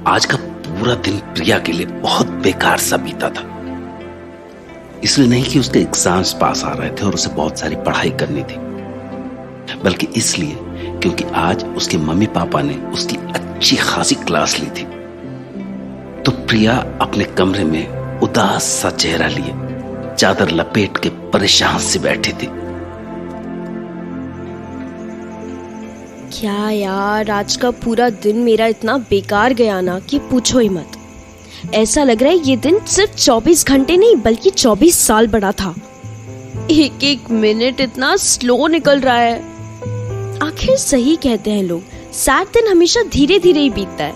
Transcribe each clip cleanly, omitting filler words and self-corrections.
आज का पूरा दिन प्रिया के लिए बहुत बेकार सा बीता था। इसलिए नहीं कि उसके एग्जाम्स पास आ रहे थे और उसे बहुत सारी पढ़ाई करनी थी, बल्कि इसलिए क्योंकि आज उसके मम्मी पापा ने उसकी अच्छी खासी क्लास ली थी। तो प्रिया अपने कमरे में उदास सा चेहरा लिए चादर लपेट के परेशान से बैठी थी। क्या यार, आज का पूरा दिन मेरा इतना बेकार गया ना कि पूछो ही मत। ऐसा लग रहा है ये दिन सिर्फ 24 घंटे नहीं बल्कि 24 साल बड़ा था। एक एक मिनट इतना स्लो निकल रहा है। आखिर सही कहते हैं लोग, सैड दिन हमेशा धीरे धीरे ही बीतता है।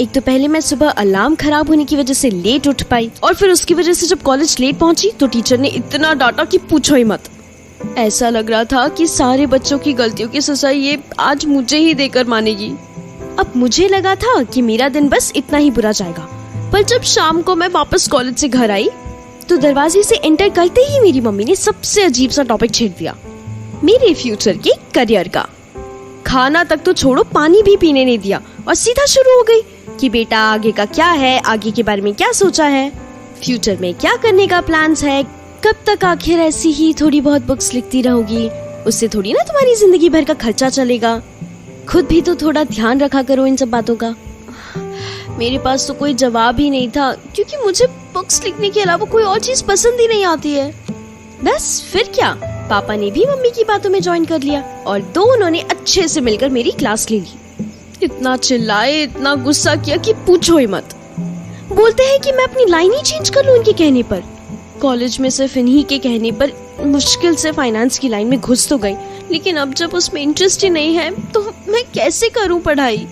एक तो पहले मैं सुबह अलार्म खराब होने की वजह से लेट उठ पाई, और फिर उसकी वजह से जब कॉलेज लेट पहुंची तो टीचर ने इतना डांटा कि पूछो ही मत। ऐसा लग रहा था कि सारे बच्चों की गलतियों की सजा ये आज मुझे ही देकर मानेगी। अब मुझे लगा था कि मेरा दिन बस इतना ही बुरा जाएगा, पर जब शाम को मैं वापस कॉलेज से घर आई तो दरवाजे से एंटर करते ही मेरी मम्मी ने सबसे अजीब सा टॉपिक छेड़ दिया, मेरे फ्यूचर के करियर का। खाना तक तो छोड़ो, पानी भी पीने नहीं दिया और सीधा शुरू हो गई कि बेटा आगे का क्या है, आगे के बारे में क्या सोचा है, फ्यूचर में क्या करने का प्लान्स है, कब तक आखिर ऐसी ही थोड़ी बहुत बुक्स लिखती रहोगी, उससे थोड़ी ना तुम्हारी जिंदगी भर का खर्चा चलेगा, खुद भी तो थोड़ा ध्यान रखा करो इन सब बातों का। मेरे पास तो कोई जवाब ही नहीं था, क्योंकि मुझे बुक्स लिखने के अलावा कोई और चीज पसंद ही नहीं आती है। बस फिर क्या, पापा ने भी मम्मी की बातों में ज्वाइन कर लिया और दोनों ने अच्छे से मिलकर मेरी क्लास ले ली। इतना चिल्लाए, इतना गुस्सा किया कि पूछो ही मत। बोलते हैं कि मैं अपनी लाइन ही चेंज कर लूं इनके कहने पर। कॉलेज में सिर्फ इन्हीं के कहने पर मुश्किल से फाइनेंस की लाइन में घुस तो गई, लेकिन अब जब उसमें इंटरेस्ट ही नहीं है तो मैं कैसे करूं पढ़ाई।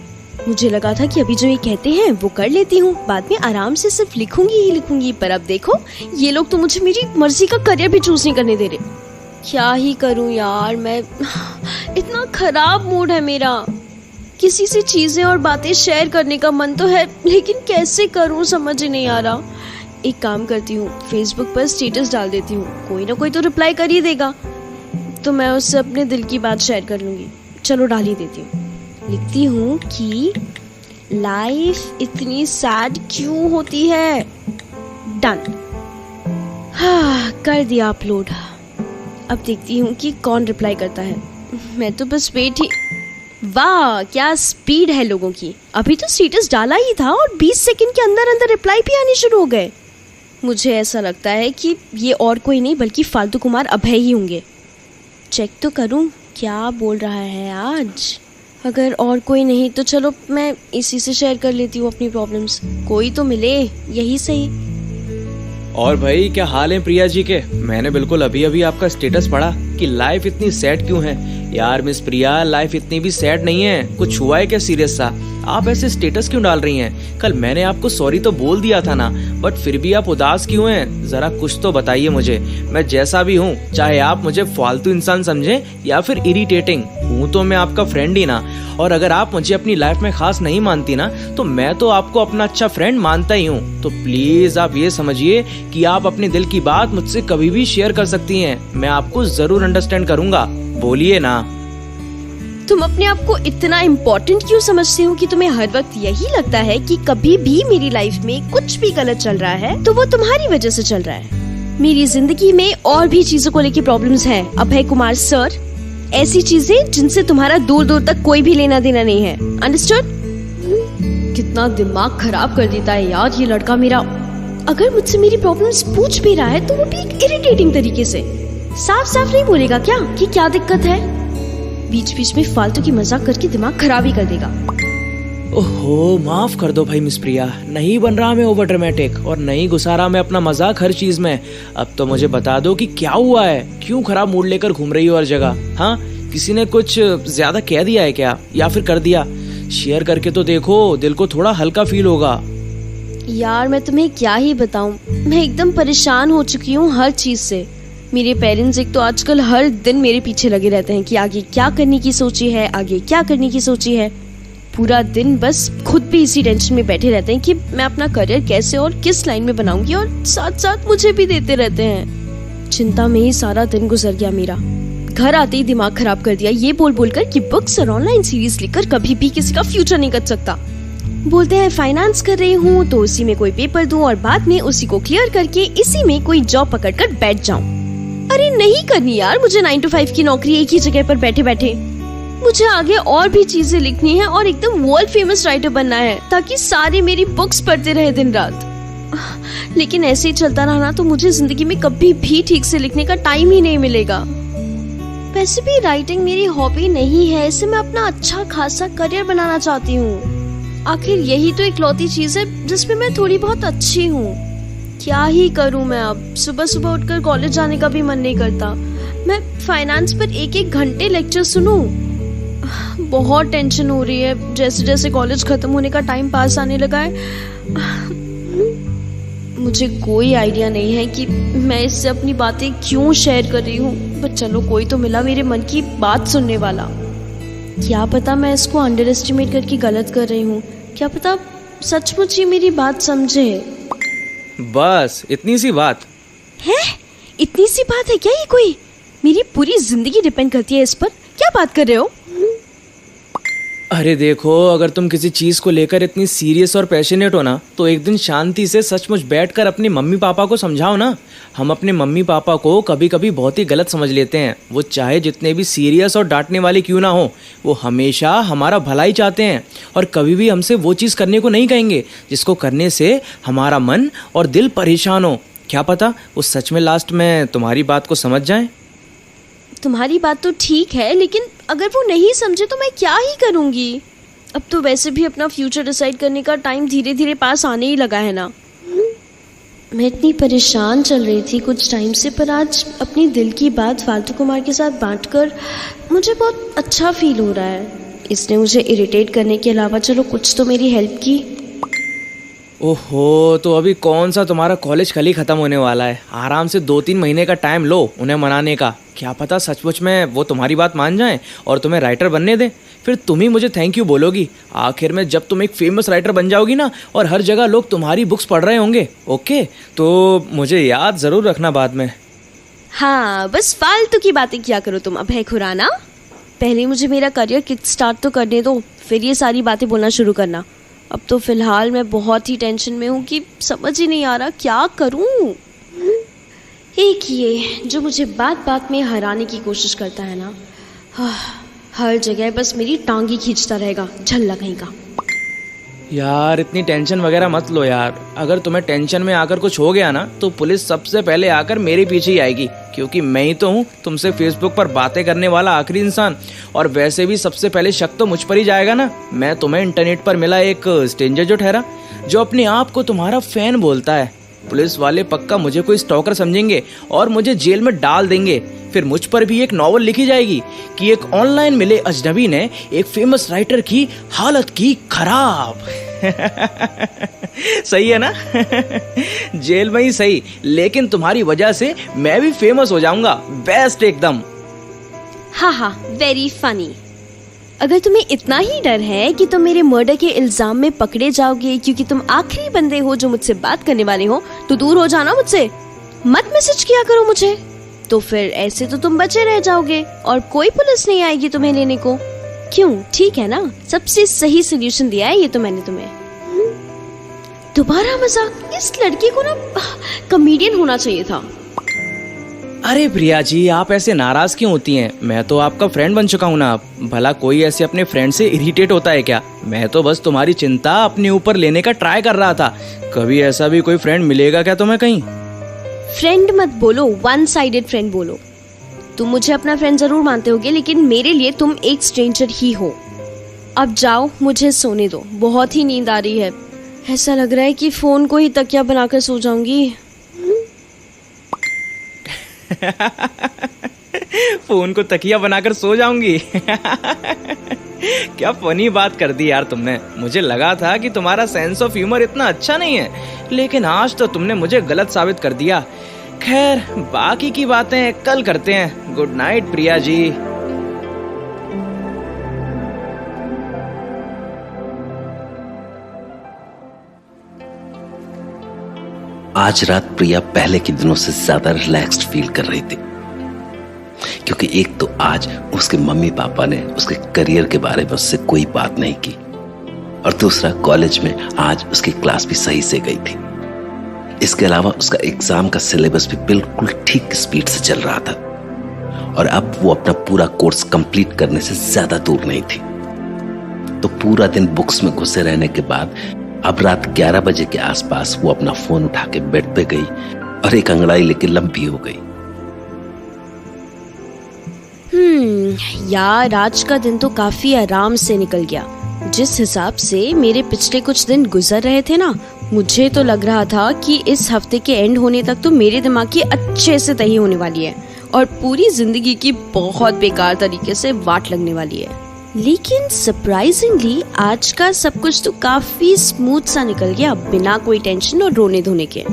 मुझे लगा था कि अभी जो ये कहते हैं वो कर लेती हूँ, बाद में आराम से सिर्फ लिखूंगी ही लिखूंगी, पर अब देखो ये लोग तो मुझे मेरी मर्जी का करियर भी चूज नहीं करने दे रहे। क्या ही करूं यार मैं, इतना खराब मूड है मेरा। किसी से चीजें और बातें शेयर करने का मन तो है, लेकिन कैसे करूं समझ ही नहीं आ रहा। एक काम करती हूँ, फेसबुक पर स्टेटस डाल देती हूँ, कोई ना कोई तो रिप्लाई कर ही देगा, तो मैं उससे अपने दिल की बात शेयर कर लूंगी। चलो डाल ही देती हूँ। लिखती हूँ कि लाइफ इतनी सैड क्यों होती है। डन। हाँ, कर दिया अपलोड। अब देखती हूँ कि कौन रिप्लाई करता है। मैं तो बस वेट ही। वाह, क्या स्पीड है लोगों की। अभी तो स्टेटस डाला ही था और 20 सेकंड के अंदर अंदर रिप्लाई भी आने शुरू हो गए। मुझे ऐसा लगता है कि ये और कोई नहीं बल्कि फालतू कुमार अभय ही होंगे। चेक तो करूं क्या बोल रहा है आज। अगर और कोई नहीं तो चलो मैं इसी से शेयर कर लेती हूँ अपनी प्रॉब्लम्स, कोई तो मिले, यही सही। और भाई क्या हाल है प्रिया जी के? मैंने बिल्कुल अभी अभी आपका स्टेटस पढ़ा कि लाइफ इतनी सैड क्यों है। यार मिस प्रिया, लाइफ इतनी भी सैड नहीं है। कुछ हुआ है क्या सीरियस सा? आप ऐसे स्टेटस क्यों डाल रही हैं? कल मैंने आपको सॉरी तो बोल दिया था ना, बट फिर भी आप उदास क्यों हैं? जरा कुछ तो बताइए मुझे। मैं जैसा भी हूँ, चाहे आप मुझे फालतू इंसान समझें या फिर इरिटेटिंग, हूँ तो मैं आपका फ्रेंड ही ना। और अगर आप मुझे अपनी लाइफ में खास नहीं मानती ना, तो मैं तो आपको अपना अच्छा फ्रेंड मानता ही हूँ। तो प्लीज आप ये समझिए कि आप अपने दिल की बात मुझसे कभी भी शेयर कर सकती हैं। मैं आपको जरूर अंडरस्टैंड करूंगा। बोलिए ना। तुम अपने आप को इतना इम्पोर्टेंट क्यों समझते हो कि तुम्हें हर वक्त यही लगता है कि कभी भी मेरी लाइफ में कुछ भी गलत चल रहा है तो वो तुम्हारी वजह से चल रहा है। मेरी जिंदगी में और भी चीजों को लेकर प्रॉब्लम्स हैं अभय कुमार सर, ऐसी चीजें जिनसे तुम्हारा दूर दूर तक कोई भी लेना देना नहीं है। अंडरस्टूड? कितना दिमाग खराब कर देता है यार ये लड़का मेरा। अगर मुझसे मेरी प्रॉब्लम्स पूछ भी रहा है तो वो भी एक इरिटेटिंग तरीके से। साफ साफ नहीं बोलेगा क्या कि क्या दिक्कत है, बीच बीच में फालतू की मजाक करके दिमाग खराब ही कर देगा। ओहो, माफ कर दो भाई मिस प्रिया, नहीं बन रहा मैं ओवर ड्रामेटिक और नहीं घुसा रहा मैं अपना मजाक हर चीज में। अब तो मुझे बता दो कि क्या हुआ है, क्यों खराब मूड लेकर घूम रही हो हर जगह? हाँ, किसी ने कुछ ज्यादा कह दिया है क्या, या फिर कर दिया? शेयर करके तो देखो, दिल को थोड़ा हल्का फील होगा। यार मैं तुम्हें क्या ही बताऊं, मैं एकदम परेशान हो चुकी हूँ हर चीज से। मेरे पेरेंट्स एक तो आजकल हर दिन मेरे पीछे लगे रहते हैं कि आगे क्या करने की सोची है, आगे क्या करने की सोची है। पूरा दिन बस खुद भी इसी टेंशन में बैठे रहते हैं कि मैं अपना करियर कैसे और किस लाइन में बनाऊंगी, और साथ साथ मुझे भी देते रहते हैं। चिंता में ही सारा दिन गुजर गया मेरा। घर आते ही दिमाग खराब कर दिया ये बोल बोलकर कि बुक्स और ऑनलाइन सीरीज लिखकर कभी भी किसी का फ्यूचर नहीं कर सकता। बोलते हैं फाइनेंस कर रही हूँ तो उसी में कोई पेपर दूं और बाद में उसी को क्लियर करके इसी में कोई जॉब पकड़कर बैठ जाऊं। अरे नहीं करनी यार मुझे 9 to 5 की नौकरी एक ही जगह पर बैठे बैठे। मुझे आगे और भी चीजें लिखनी है और एकदम वर्ल्ड फेमस राइटर बनना है ताकि सारे मेरी बुक्स पढ़ते रहे दिन रात। लेकिन ऐसे ही चलता रहा तो मुझे जिंदगी में कभी भी ठीक से लिखने का टाइम ही नहीं मिलेगा। वैसे भी राइटिंग मेरी हॉबी नहीं है, इसे मैं अपना अच्छा खासा करियर बनाना चाहती हूँ। आखिर यही तो इकलौती चीज है जिसमें मैं थोड़ी बहुत अच्छी हूँ। क्या ही करूँ मैं अब, सुबह सुबह उठकर कॉलेज जाने का भी मन नहीं करता। मैं फाइनेंस पर एक एक घंटे लेक्चर सुनूं। बहुत टेंशन हो रही है, जैसे जैसे कॉलेज खत्म होने का टाइम पास आने लगा है। मुझे कोई आइडिया नहीं है कि मैं इससे अपनी बातें क्यों शेयर कर रही हूँ, पर चलो कोई तो मिला मेरे मन की बात सुनने वाला। क्या पता मैं इसको अंडर एस्टिमेट करके गलत कर रही हूँ, क्या पता सचमुच ही मेरी बात समझे। बस इतनी सी बात है? इतनी सी बात है क्या ये कोई? मेरी पूरी जिंदगी डिपेंड करती है इस पर। क्या बात कर रहे हो? अरे देखो, अगर तुम किसी चीज को लेकर इतनी सीरियस और पैशनेट हो ना तो एक दिन शांति से सचमुच बैठकर अपने मम्मी पापा को समझाओ ना। हम अपने मम्मी पापा को कभी कभी बहुत ही गलत समझ लेते हैं। वो चाहे जितने भी सीरियस और डांटने वाले क्यों ना हो, वो हमेशा हमारा भला ही चाहते हैं और कभी भी हमसे वो चीज़ करने को नहीं कहेंगे जिसको करने से हमारा मन और दिल परेशान हो। क्या पता वो सच में लास्ट में तुम्हारी बात को समझ जाएं। तुम्हारी बात तो ठीक है, लेकिन अगर वो नहीं समझे तो मैं क्या ही करूंगी। अब तो वैसे भी अपना फ्यूचर डिसाइड करने का टाइम धीरे धीरे पास आने ही लगा है ना। मैं इतनी परेशान चल रही थी कुछ टाइम से, पर आज अपनी दिल की बात फालतू कुमार के साथ बांटकर मुझे बहुत अच्छा फील हो रहा है। इसने मुझे इरिटेट करने के अलावा चलो कुछ तो मेरी हेल्प की। ओहो, तो अभी कौन सा तुम्हारा कॉलेज कल ही ख़त्म होने वाला है। आराम से 2-3 महीने का टाइम लो उन्हें मनाने का। क्या पता सचमुच में वो तुम्हारी बात मान जाएं और तुम्हें राइटर बनने दें। फिर तुम ही मुझे थैंक यू बोलोगी आखिर में जब तुम एक फेमस राइटर बन जाओगी ना और हर जगह लोग तुम्हारी बुक्स पढ़ रहे होंगे। ओके, तो मुझे याद ज़रूर रखना बाद में। हाँ, बस फालतू की बातें किया करो तुम अभय खुराना। पहले मुझे मेरा करियर किक स्टार्ट तो करने दो, फिर ये सारी बातें बोलना शुरू करना। अब तो फिलहाल मैं बहुत ही टेंशन में हूँ कि समझ ही नहीं आ रहा क्या करूँ। एक ये जो मुझे बात बात में हराने की कोशिश करता है ना, हर जगह बस मेरी टांगी खींचता रहेगा, झल्ला कहीं का। यार इतनी टेंशन वगैरह मत लो यार। अगर तुम्हें टेंशन में आकर कुछ हो गया ना तो पुलिस सबसे पहले आकर मेरे पीछे ही आएगी, क्योंकि मैं ही तो हूँ तुमसे फेसबुक पर बातें करने वाला आखिरी इंसान। और वैसे भी सबसे पहले शक तो मुझ पर ही जाएगा ना। मैं तुम्हें इंटरनेट पर मिला एक स्ट्रेंजर जो ठहरा, जो अपने आप को तुम्हारा फैन बोलता है। पुलिस वाले पक्का मुझे कोई स्टॉकर समझेंगे और मुझे जेल में डाल देंगे। फिर मुझ पर भी एक नॉवल लिखी जाएगी कि एक ऑनलाइन मिले अजनबी ने एक फेमस राइटर की हालत की खराब। सही है ना? जेल में ही सही, लेकिन तुम्हारी वजह से मैं भी फेमस हो जाऊंगा। बेस्ट एकदम। हाँ हाँ, वेरी फनी। अगर तुम्हें इतना ही डर है कि तुम मेरे मर्डर के इल्जाम में पकड़े जाओगे क्योंकि तुम आखिरी बंदे हो जो मुझसे बात करने वाले हो, तो दूर हो जाना मुझसे। मत मैसेज किया करो मुझे, तो फिर ऐसे तो तुम बचे रह जाओगे और कोई पुलिस नहीं आएगी तुम्हें लेने को। क्यों, ठीक है ना? सबसे सही सोल्यूशन दिया है ये तो मैंने तुम्हें। दोबारा मजाक? इस लड़की को ना कॉमेडियन होना चाहिए था। अरे प्रिया जी, आप ऐसे नाराज क्यों होती हैं? मैं तो आपका फ्रेंड बन चुका हूँ ना। आप भला कोई ऐसे अपने फ्रेंड से इरिटेट होता है क्या? मैं तो बस तुम्हारी चिंता अपने ऊपर लेने का ट्राई कर रहा था। कभी ऐसा भी कोई फ्रेंड मिलेगा क्या तुम्हें कहीं? फ्रेंड मत बोलो, वन साइडेड फ्रेंड बोलो। तुम मुझे अपना फ्रेंड जरूर मानते होगे, लेकिन मेरे लिए तुम एक स्ट्रेंजर ही हो। अब जाओ, मुझे सोने दो, बहुत ही नींद आ रही है। ऐसा लग रहा है कि फोन को ही तकिया बनाकर सो जाऊंगी। फोन को तकिया बनाकर सो जाऊंगी। क्या फनी बात कर दी यार तुमने। मुझे लगा था कि तुम्हारा सेंस ऑफ ह्यूमर इतना अच्छा नहीं है, लेकिन आज तो तुमने मुझे गलत साबित कर दिया। खैर, बाकी की बातें कल करते हैं। Good night Priya ji. आज रात प्रिया पहले के दिनों से ज्यादा रिलैक्स्ड फील कर रही थी, क्योंकि एक तो आज उसके मम्मी पापा ने उसके करियर के बारे में उससे कोई बात नहीं की, और दूसरा, कॉलेज में आज उसकी क्लास भी सही से गई थी। इसके अलावा उसका एग्जाम का सिलेबस भी बिल्कुल ठीक स्पीड से चल रहा था और अब वो अपना पूरा कोर्स कंप्लीट करने से ज्यादा दूर नहीं थी। तो पूरा दिन बुक्स में घुसे रहने के बाद अब रात 11 बजे के आसपास वो अपना फोन उठा के बेड पे गई और एक अंगड़ाई लेके लंबी हो गई। यार, आज का दिन तो काफी आराम से निकल गया। जिस हिसाब से मेरे पिछले कुछ दिन गुजर रहे थे ना, मुझे तो लग रहा था कि इस हफ्ते के एंड होने तक तो मेरे दिमाग की अच्छे से तही होने वाली है और पूरी जिंदगी की बहुत बेकार तरीके से वाट लगने वाली है। लेकिन सरप्राइजिंगली आज का सब कुछ तो काफी स्मूथ सा निकल गया, बिना कोई टेंशन और रोने धोने के।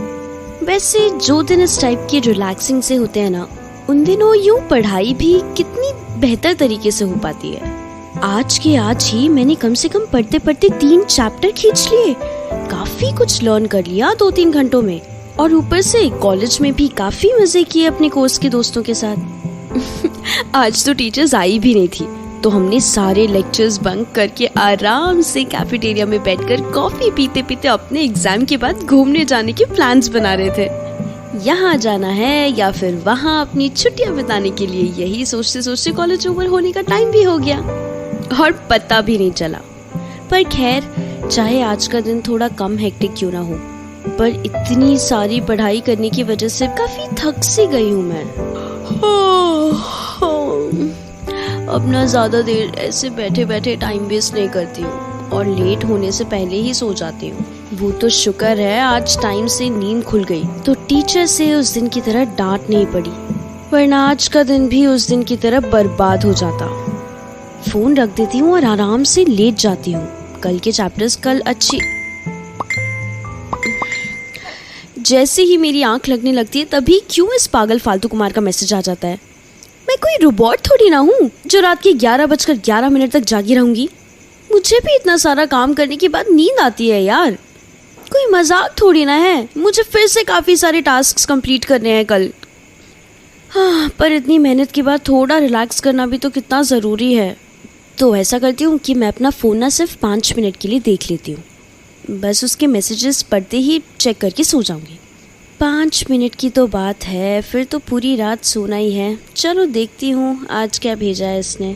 वैसे जो दिन इस टाइप के रिलैक्सिंग से होते हैं ना, उन दिनों यूं पढ़ाई भी कितनी बेहतर तरीके से हो पाती है। आज के आज ही मैंने कम से कम पढ़ते पढ़ते 3 चैप्टर खींच लिए। काफी कुछ लर्न कर लिया 2-3 घंटों में, और ऊपर से कॉलेज में भी काफी मजे किए अपने कोर्स के दोस्तों के साथ। आज तो टीचर्स आई भी नहीं थी, तो हमने सारे लेक्चर्स बंक करके आराम से कैफेटेरिया में बैठकर कॉफी पीते पीते अपने एग्जाम के बाद घूमने जाने के प्लान्स बना रहे थे। यहाँ जाना है या फिर वहाँ अपनी छुट्टियां बिताने के लिए, यही सोचते सोचते कॉलेज ओवर होने का टाइम भी हो गया और पता भी नहीं चला। पर खैर, चाहे आज का दिन थोड़ा कम हेक्टिक क्यों ना हो, पर इतनी सारी पढ़ाई करने की वजह से काफी थक सी गई हूँ मैं। अब ना ज्यादा देर ऐसे बैठे बैठे टाइम वेस्ट नहीं करती हूँ और लेट होने से पहले ही सो जाती हूँ। वो तो शुक्र है आज टाइम से नींद खुल गई, तो टीचर से उस दिन की तरह डांट नहीं पड़ी, वरना आज का दिन भी उस दिन की तरह बर्बाद हो जाता। फोन रख देती हूँ और आराम से लेट जाती हूँ। कल के चैप्टर्स कल अच्छी। जैसे ही मेरी आंख लगने लगती है, तभी क्यों इस पागल फालतू कुमार का मैसेज आ जाता है। मैं कोई रोबोट थोड़ी ना हूँ जो रात के 11:11 तक जागी रहूंगी। मुझे भी इतना सारा काम करने के बाद नींद आती है यार, कोई मजाक थोड़ी ना है। मुझे फिर से काफी सारे टास्क्स कंप्लीट करने हैं कल। हाँ, पर इतनी मेहनत के बाद थोड़ा रिलैक्स करना भी तो कितना ज़रूरी है। तो ऐसा करती हूँ कि मैं अपना फ़ोन ना सिर्फ 5 मिनट के लिए देख लेती हूँ, बस उसके मैसेजेस पढ़ते ही चेक करके सो जाऊँगी। 5 मिनट की तो बात है, फिर तो पूरी रात सोना ही है। चलो देखती हूँ आज क्या भेजा है इसने।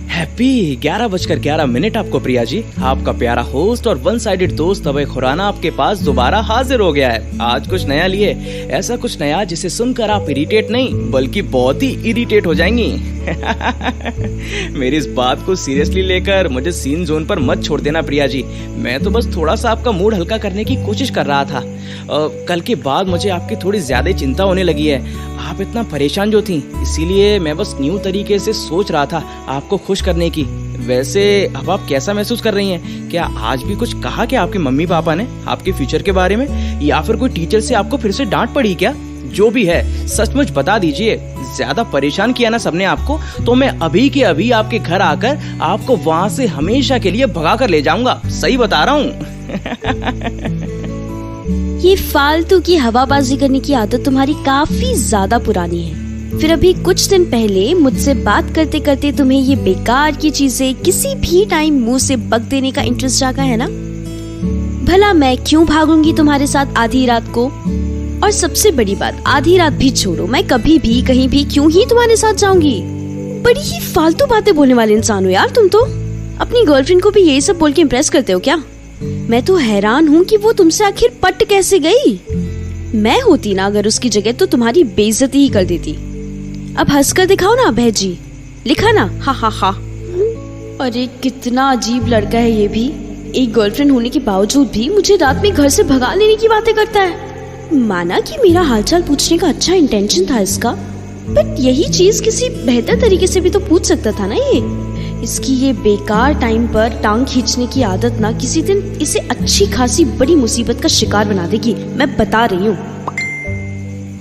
हैप्पी 11:11 आपको प्रिया जी। आपका प्यारा होस्ट और वन साइडेड दोस्त अभय खुराना आपके पास दोबारा हाजिर हो गया है। आज कुछ नया लिए, ऐसा कुछ नया जिसे सुनकर आप इरिटेट नहीं बल्कि बहुत ही इरिटेट हो जाएंगी। मेरी इस बात को सीरियसली लेकर मुझे सीन जोन पर मत छोड़ देना प्रिया जी। मैं तो बस थोड़ा सा आपका मूड हल्का करने की कोशिश कर रहा था। कल के बाद मुझे आपकी थोड़ी ज्यादा चिंता होने लगी है। आप इतना परेशान जो थी, इसीलिए मैं बस न्यू तरीके से सोच रहा था आपको खुश करने की। वैसे अब आप कैसा महसूस कर रही हैं? क्या आज भी कुछ कहा क्या आपके मम्मी पापा ने आपके फ्यूचर के बारे में, या फिर कोई टीचर से आपको फिर से डांट पड़ी क्या? जो भी है सचमुच बता दीजिए। ज्यादा परेशान किया ना सबने आपको, तो मैं अभी के अभी आपके घर आकर आपको वहाँ से हमेशा के लिए भगा कर ले जाऊंगा। सही बता रहा हूँ। ये फालतू की हवाबाजी करने की आदत तुम्हारी काफी ज्यादा पुरानी है। फिर अभी कुछ दिन पहले मुझसे बात करते करते तुम्हें ये बेकार की चीजें किसी भी टाइम मुंह से बक देने का इंटरेस्ट जागा है ना? भला मैं क्यों भागूंगी तुम्हारे साथ आधी रात को? और सबसे बड़ी बात, आधी रात भी छोड़ो, मैं कभी भी कहीं भी क्यों ही तुम्हारे साथ जाऊंगी? बड़ी ही फालतू बातें बोलने वाले इंसान हो यार तुम तो। अपनी गर्लफ्रेंड को भी यही सब बोल के इम्प्रेस करते हो क्या? मैं तो हैरान हूँ कि वो तुमसे आखिर पट कैसे गई। मैं होती ना अगर उसकी जगह, तो तुम्हारी बेइज्जती ही कर देती। अब हंसकर दिखाओ ना अभय जी, लिखा ना हा हा हा। अरे कितना अजीब लड़का है ये भी। एक गर्लफ्रेंड होने के बावजूद भी मुझे रात में घर से भगा लेने की बातें करता है। माना कि मेरा हालचाल पूछने का अच्छा इंटेंशन था इसका, बट यही चीज किसी बेहतर तरीके से भी तो पूछ सकता था ना ये। इसकी ये बेकार टाइम पर टांग खींचने की आदत ना किसी दिन इसे अच्छी खासी बड़ी मुसीबत का शिकार बना देगी, मैं बता रही हूँ।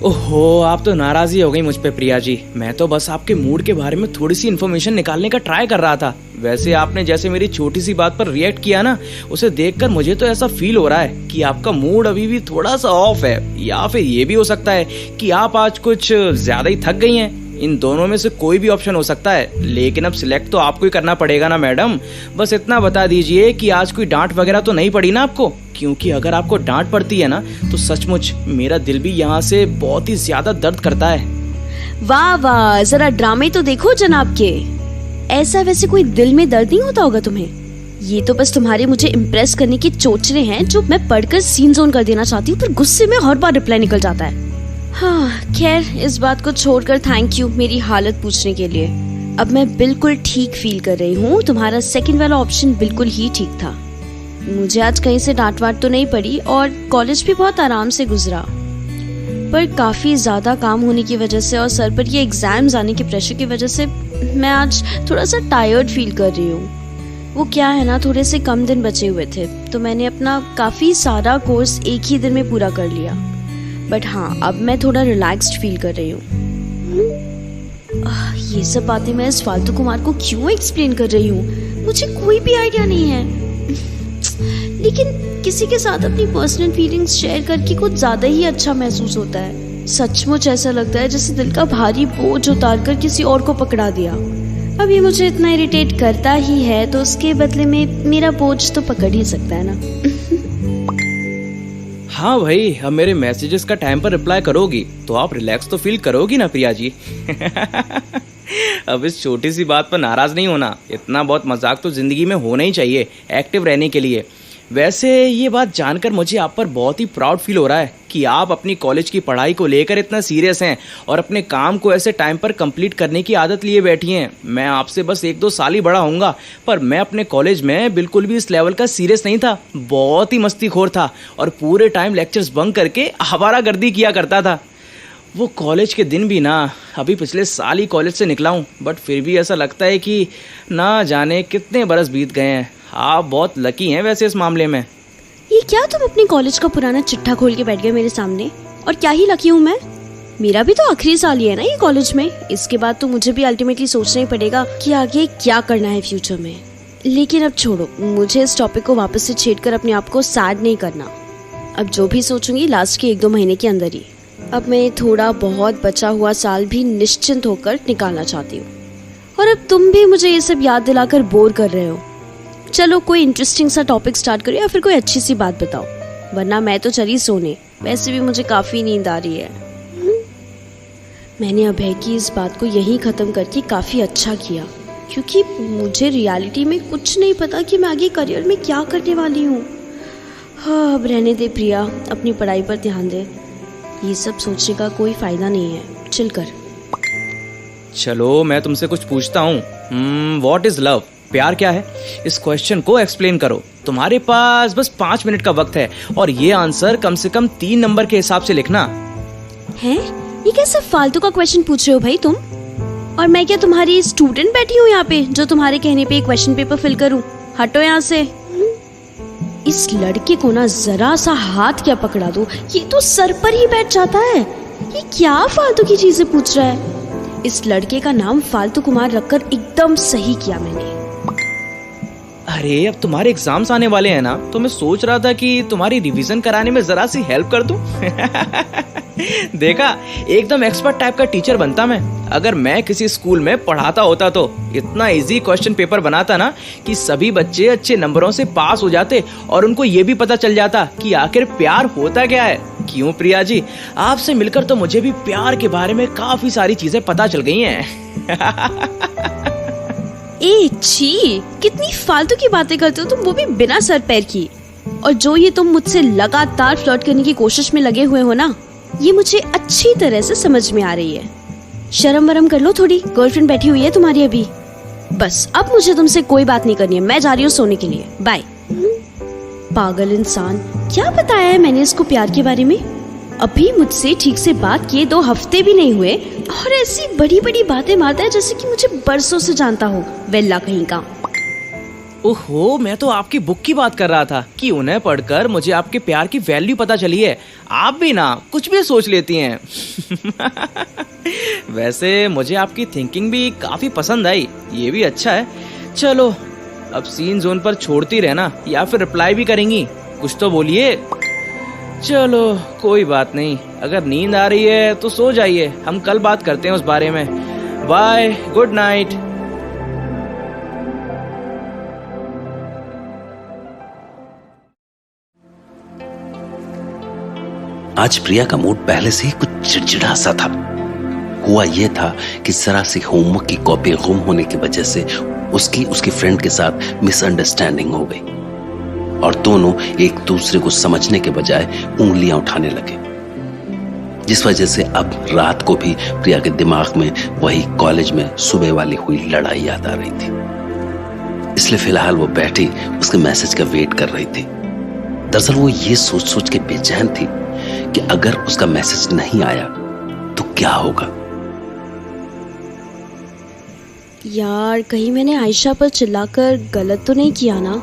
ओहो, आप तो नाराज ही हो गई मुझ पे प्रिया जी। मैं तो बस आपके मूड के बारे में थोड़ी सी इन्फॉर्मेशन निकालने का ट्राई कर रहा था। वैसे आपने जैसे मेरी छोटी सी बात पर रिएक्ट किया ना, उसे देखकर मुझे तो ऐसा फील हो रहा है कि आपका मूड अभी भी थोड़ा सा ऑफ है, या फिर ये भी हो सकता है कि आप आज कुछ ज्यादा ही थक गई हैं। इन दोनों में से कोई भी ऑप्शन हो सकता है, लेकिन अब सिलेक्ट तो आपको ही करना पड़ेगा ना मैडम। बस इतना बता दीजिए कि आज कोई डांट वगैरह तो नहीं पड़ी ना आपको, क्योंकि अगर आपको डांट पड़ती है ना तो सचमुच मेरा दिल भी यहाँ से बहुत ही ज्यादा दर्द करता है। वाह वाह, जरा ड्रामे तो देखो जनाब के। ऐसा वैसे कोई दिल में दर्द नहीं होता होगा तुम्हें, ये तो बस तुम्हारे मुझे इम्प्रेस करने के चोचले हैं जो मैं पढ़कर सीन जोन कर देना चाहती हूँ, पर गुस्से में हर बार रिप्लाई निकल जाता है। हाँ खैर, इस बात को छोड़कर थैंक यू मेरी हालत पूछने के लिए। अब मैं बिल्कुल ठीक फील कर रही हूँ। तुम्हारा सेकंड वाला ऑप्शन बिल्कुल ही ठीक था। मुझे आज कहीं से डांट वाट तो नहीं पड़ी और कॉलेज भी बहुत आराम से गुजरा, पर काफी ज्यादा काम होने की वजह से और सर पर ये एग्जाम्स आने के प्रेशर की वजह से मैं आज थोड़ा सा टायर्ड फील कर रही हूँ। वो क्या है ना, थोड़े से कम दिन बचे हुए थे तो मैंने अपना काफी सारा कोर्स एक ही दिन में पूरा कर लिया। बट हाँ, अब मैं थोड़ा रिलैक्स्ड फील कर रही हूँ। ये सब बातें मैं इस फालतू कुमार को क्यों एक्सप्लेन कर रही हूँ, मुझे कोई भी आइडिया नहीं है। लेकिन किसी के साथ अपनी पर्सनल फीलिंग्स शेयर करके कुछ ज्यादा ही अच्छा महसूस होता है। सचमुच ऐसा लगता है जैसे दिल का भारी बोझ उतार कर किसी और को पकड़ा दिया। अब ये मुझे इतना इरिटेट करता ही है तो उसके बदले में मेरा बोझ तो पकड़ ही सकता है ना। हाँ भाई, अब मेरे मैसेजेस का टाइम पर रिप्लाई करोगी तो आप रिलैक्स तो फील करोगी ना प्रिया जी। अब इस छोटी सी बात पर नाराज नहीं होना, इतना बहुत मजाक तो जिंदगी में होना ही चाहिए एक्टिव रहने के लिए। वैसे ये बात जानकर मुझे आप पर बहुत ही प्राउड फील हो रहा है कि आप अपनी कॉलेज की पढ़ाई को लेकर इतना सीरियस हैं और अपने काम को ऐसे टाइम पर कंप्लीट करने की आदत लिए बैठी हैं। मैं आपसे बस 1-2 साल ही बड़ा होऊंगा, पर मैं अपने कॉलेज में बिल्कुल भी इस लेवल का सीरियस नहीं था। बहुत ही मस्तीखोर था और पूरे टाइम लेक्चर्स बंक करके आवारागर्दी किया करता था। वो कॉलेज के दिन भी ना, अभी पिछले साल ही कॉलेज से निकला हूँ, बट फिर भी ऐसा लगता है कि ना जाने कितने बरस बीत गए हैं। आप बहुत लकी हैं वैसे इस मामले में। ये क्या तुम अपने कॉलेज का पुराना चिट्ठा खोल के बैठ गए मेरे सामने? और क्या ही लकी हूँ मैं, मेरा भी तो आखिरी साल ही है ना ये कॉलेज में। इसके बाद तो मुझे भी अल्टीमेटली सोचना ही पड़ेगा कि आगे क्या करना है फ्यूचर में। लेकिन अब छोड़ो, मुझे इस टॉपिक को वापस से छेड़कर अपने आप को सैड नहीं करना। अब जो भी सोचूंगी लास्ट के 1-2 महीने के अंदर ही। अब मैं थोड़ा बहुत बचा हुआ साल भी निश्चिंत होकर निकालना चाहती हूँ। और अब तुम भी मुझे ये सब याद दिलाकर बोर कर रहे हो। चलो कोई इंटरेस्टिंग सा टॉपिक स्टार्ट करो या फिर कोई अच्छी सी बात बताओ, वरना मैं तो चली सोने। वैसे भी मुझे काफी नींद आ रही है। मैंने अभय की इस बात को यहीं खत्म करके काफी अच्छा किया, क्योंकि मुझे रियलिटी में कुछ नहीं पता कि मैं आगे करियर में क्या करने वाली हूँ। हाँ, अब रहने दे प्रिया, अपनी पढ़ाई पर ध्यान दे। ये सब सोचने का कोई फायदा नहीं है, चिल कर। चलो मैं तुमसे कुछ पूछता हूँ। What is love? प्यार क्या है? इस क्वेश्चन को एक्सप्लेन करो। तुम्हारे पास बस 5 मिनट का वक्त है और ये आंसर कम से कम 3 नंबर के हिसाब से लिखना है। ये कैसा फालतू का क्वेश्चन पूछ रहे हो भाई तुम? और मैं क्या तुम्हारी स्टूडेंट बैठी हूँ यहाँ पे जो तुम्हारे कहने पे क्वेश्चन पेपर फिल करूँ? हटो यहाँ से। इस लड़के को ना जरा सा हाथ क्या पकड़ा दो, ये तो सर पर ही बैठ जाता है। ये क्या फालतू की चीजें पूछ रहा है? इस लड़के का नाम फालतू कुमार रखकर एकदम सही किया मैंने। अरे अब तुम्हारे एग्जाम्स आने वाले हैं ना, तो मैं सोच रहा था कि तुम्हारी रिवीजन कराने में जरा सी हेल्प कर दूं। देखा, एकदम एक्सपर्ट टाइप का टीचर बनता मैं। अगर मैं किसी स्कूल में पढ़ाता होता तो इतना इजी क्वेश्चन पेपर बनाता ना कि सभी बच्चे अच्छे नंबरों से पास हो जाते और उनको ये भी पता चल जाता कि आखिर प्यार होता क्या है। क्यों प्रिया जी, आपसे मिलकर तो मुझे भी प्यार के बारे में काफी सारी चीजें पता चल गई हैं। ए छी, कितनी फालतू की बातें करते हो तुम, वो भी बिना सर पैर की। और जो ये तुम मुझसे लगातार फ्लर्ट करने की कोशिश में लगे हुए हो ना, ये मुझे अच्छी तरह से समझ में आ रही है। शर्म वरम कर लो थोड़ी, गर्लफ्रेंड बैठी हुई है तुम्हारी अभी। बस अब मुझे तुमसे कोई बात नहीं करनी है, मैं जा रही हूँ सोने के लिए, बाय। पागल इंसान, क्या बताया है मैंने इसको प्यार के बारे में? अभी मुझसे ठीक से बात किए 2 हफ्ते भी नहीं हुए और ऐसी बड़ी बड़ी बातें मारता है जैसे कि मुझे बरसों से जानता हो। वेल्ला कहीं का। ओहो, मैं तो आपकी बुक की बात कर रहा था कि उन्हें पढ़कर मुझे आपके प्यार की वैल्यू पता चली है। आप भी ना कुछ भी सोच लेती हैं। वैसे मुझे आपकी थिंकिंग भी काफी पसंद आई, ये भी अच्छा है। चलो अब सीन जोन पर छोड़ती रहना या फिर रिप्लाई भी करेंगी? कुछ तो बोलिए। चलो कोई बात नहीं, अगर नींद आ रही है तो सो जाइए, हम कल बात करते हैं उस बारे में। Bye, good night. आज प्रिया का मूड पहले से ही कुछ चिड़चिड़ा सा था। हुआ यह था कि जरा सी होमवर्क की कॉपी गुम होने की वजह से उसकी फ्रेंड के साथ मिसअंडरस्टैंडिंग हो गई और दोनों एक दूसरे को समझने के बजाय उंगलियां उठाने लगे, जिस वजह से अब रात को भी प्रिया के दिमाग में वही कॉलेज में सुबह वाली हुई लड़ाई याद आ रही थी। इसलिए फिलहाल वो बैठी उसके मैसेज का वेट कर रही थी। दरअसल वो ये सोच सोच के बेचैन थी कि अगर उसका मैसेज नहीं आया तो क्या होगा। यार, कहीं मैंने आयशा पर चिल्लाकर गलत तो नहीं किया ना?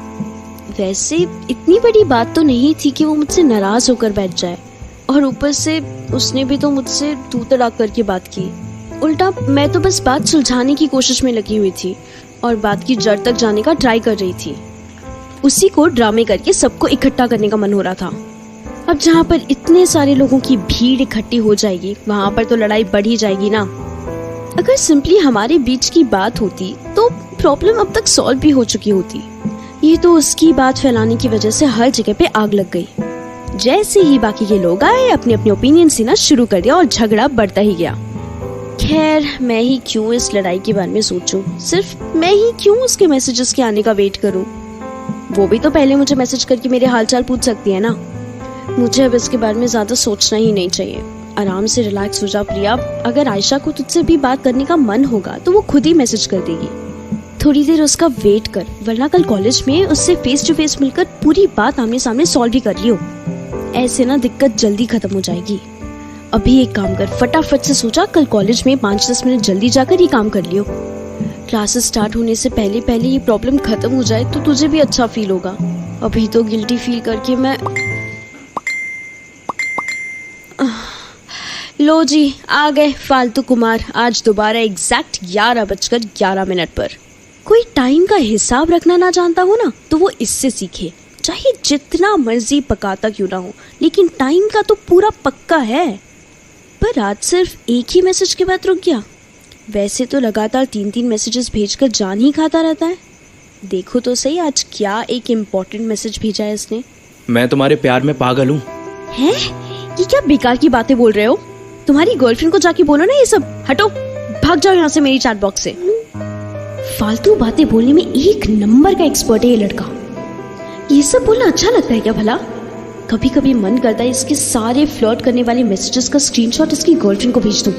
वैसे इतनी बड़ी बात तो नहीं थी कि वो मुझसे नाराज होकर बैठ जाए, और ऊपर से उसने भी तो मुझसे तू तड़ाक करके बात की। उल्टा मैं तो बस बात सुलझाने की कोशिश में लगी हुई थी और बात की जड़ तक जाने का ट्राई कर रही थी। उसी को ड्रामे करके सबको इकट्ठा करने का मन हो रहा था। अब जहाँ पर इतने सारे लोगों की भीड़ इकट्ठी हो जाएगी, वहां पर तो लड़ाई बढ़ ही जाएगी ना। अगर सिंपली हमारे बीच की बात होती तो प्रॉब्लम अब तक सॉल्व भी हो चुकी होती। ये तो उसकी बात फैलाने की वजह से हर जगह पे आग लग गई। जैसे ही बाकी के लोग आए, अपने अपने ओपिनियन देना शुरू कर दिया और झगड़ा बढ़ता ही गया। खैर, मैं ही क्यों इस लड़ाई के बारे में सोचूं? सिर्फ मैं ही क्यों उसके मैसेजेस के आने का वेट करूं? वो भी तो पहले मुझे मैसेज करके मेरे हालचाल पूछ सकती है ना। मुझे अब इसके बारे में ज्यादा सोचना ही नहीं चाहिए। आराम से रिलैक्स हो जा प्रिया। अगर आयशा को तुझसे भी बात करने का मन होगा तो वो खुद ही मैसेज कर देगी। थोड़ी देर उसका वेट कर, वरना कल कॉलेज में उससे फेस टू फेस मिलकर पूरी बात आमने सामने सॉल्व भी कर लियो। ऐसे ना दिक्कत जल्दी खत्म हो जाएगी। अभी एक काम कर, फटाफट से सोचा, कल कॉलेज में 5-10 मिनट जल्दी जाकर ये काम कर लियो। क्लासेस स्टार्ट होने से पहले पहले ये प्रॉब्लम खत्म हो जाए तो तुझे भी अच्छा फील होगा। अभी तो गिल्टी फील करके मैं लो जी, आ गए फालतू कुमार। आज दोबारा एग्जैक्ट 11:11 पर। कोई टाइम का हिसाब रखना ना जानता हो ना, तो वो इससे सीखे। चाहे जितना मर्जी पकाता क्यों ना हो, लेकिन टाइम का तो पूरा पक्का है। पर आज सिर्फ एक ही मैसेज के बाद रुक गया। वैसे तो लगातार 3-3 मैसेजेस भेजकर जान ही खाता रहता है। देखो तो सही, आज क्या एक इम्पोर्टेंट मैसेज भेजा है इसने। मैं तुम्हारे प्यार में पागल हूँ। हैं? ये क्या बेकार की बातें बोल रहे हो? तुम्हारी गर्लफ्रेंड को जाके बोलो ना ये सब। हटो, भाग जाओ यहाँ से मेरी चैट बॉक्स से। फालतू बातें बोलने में एक नंबर का एक्सपर्ट है ये लड़का। ये सब बोलना अच्छा लगता है क्या भला? कभी कभी मन करता है इसके सारे फ्लर्ट करने वाले मैसेजेस का स्क्रीनशॉट इसकी गर्लफ्रेंड को भेज दूं।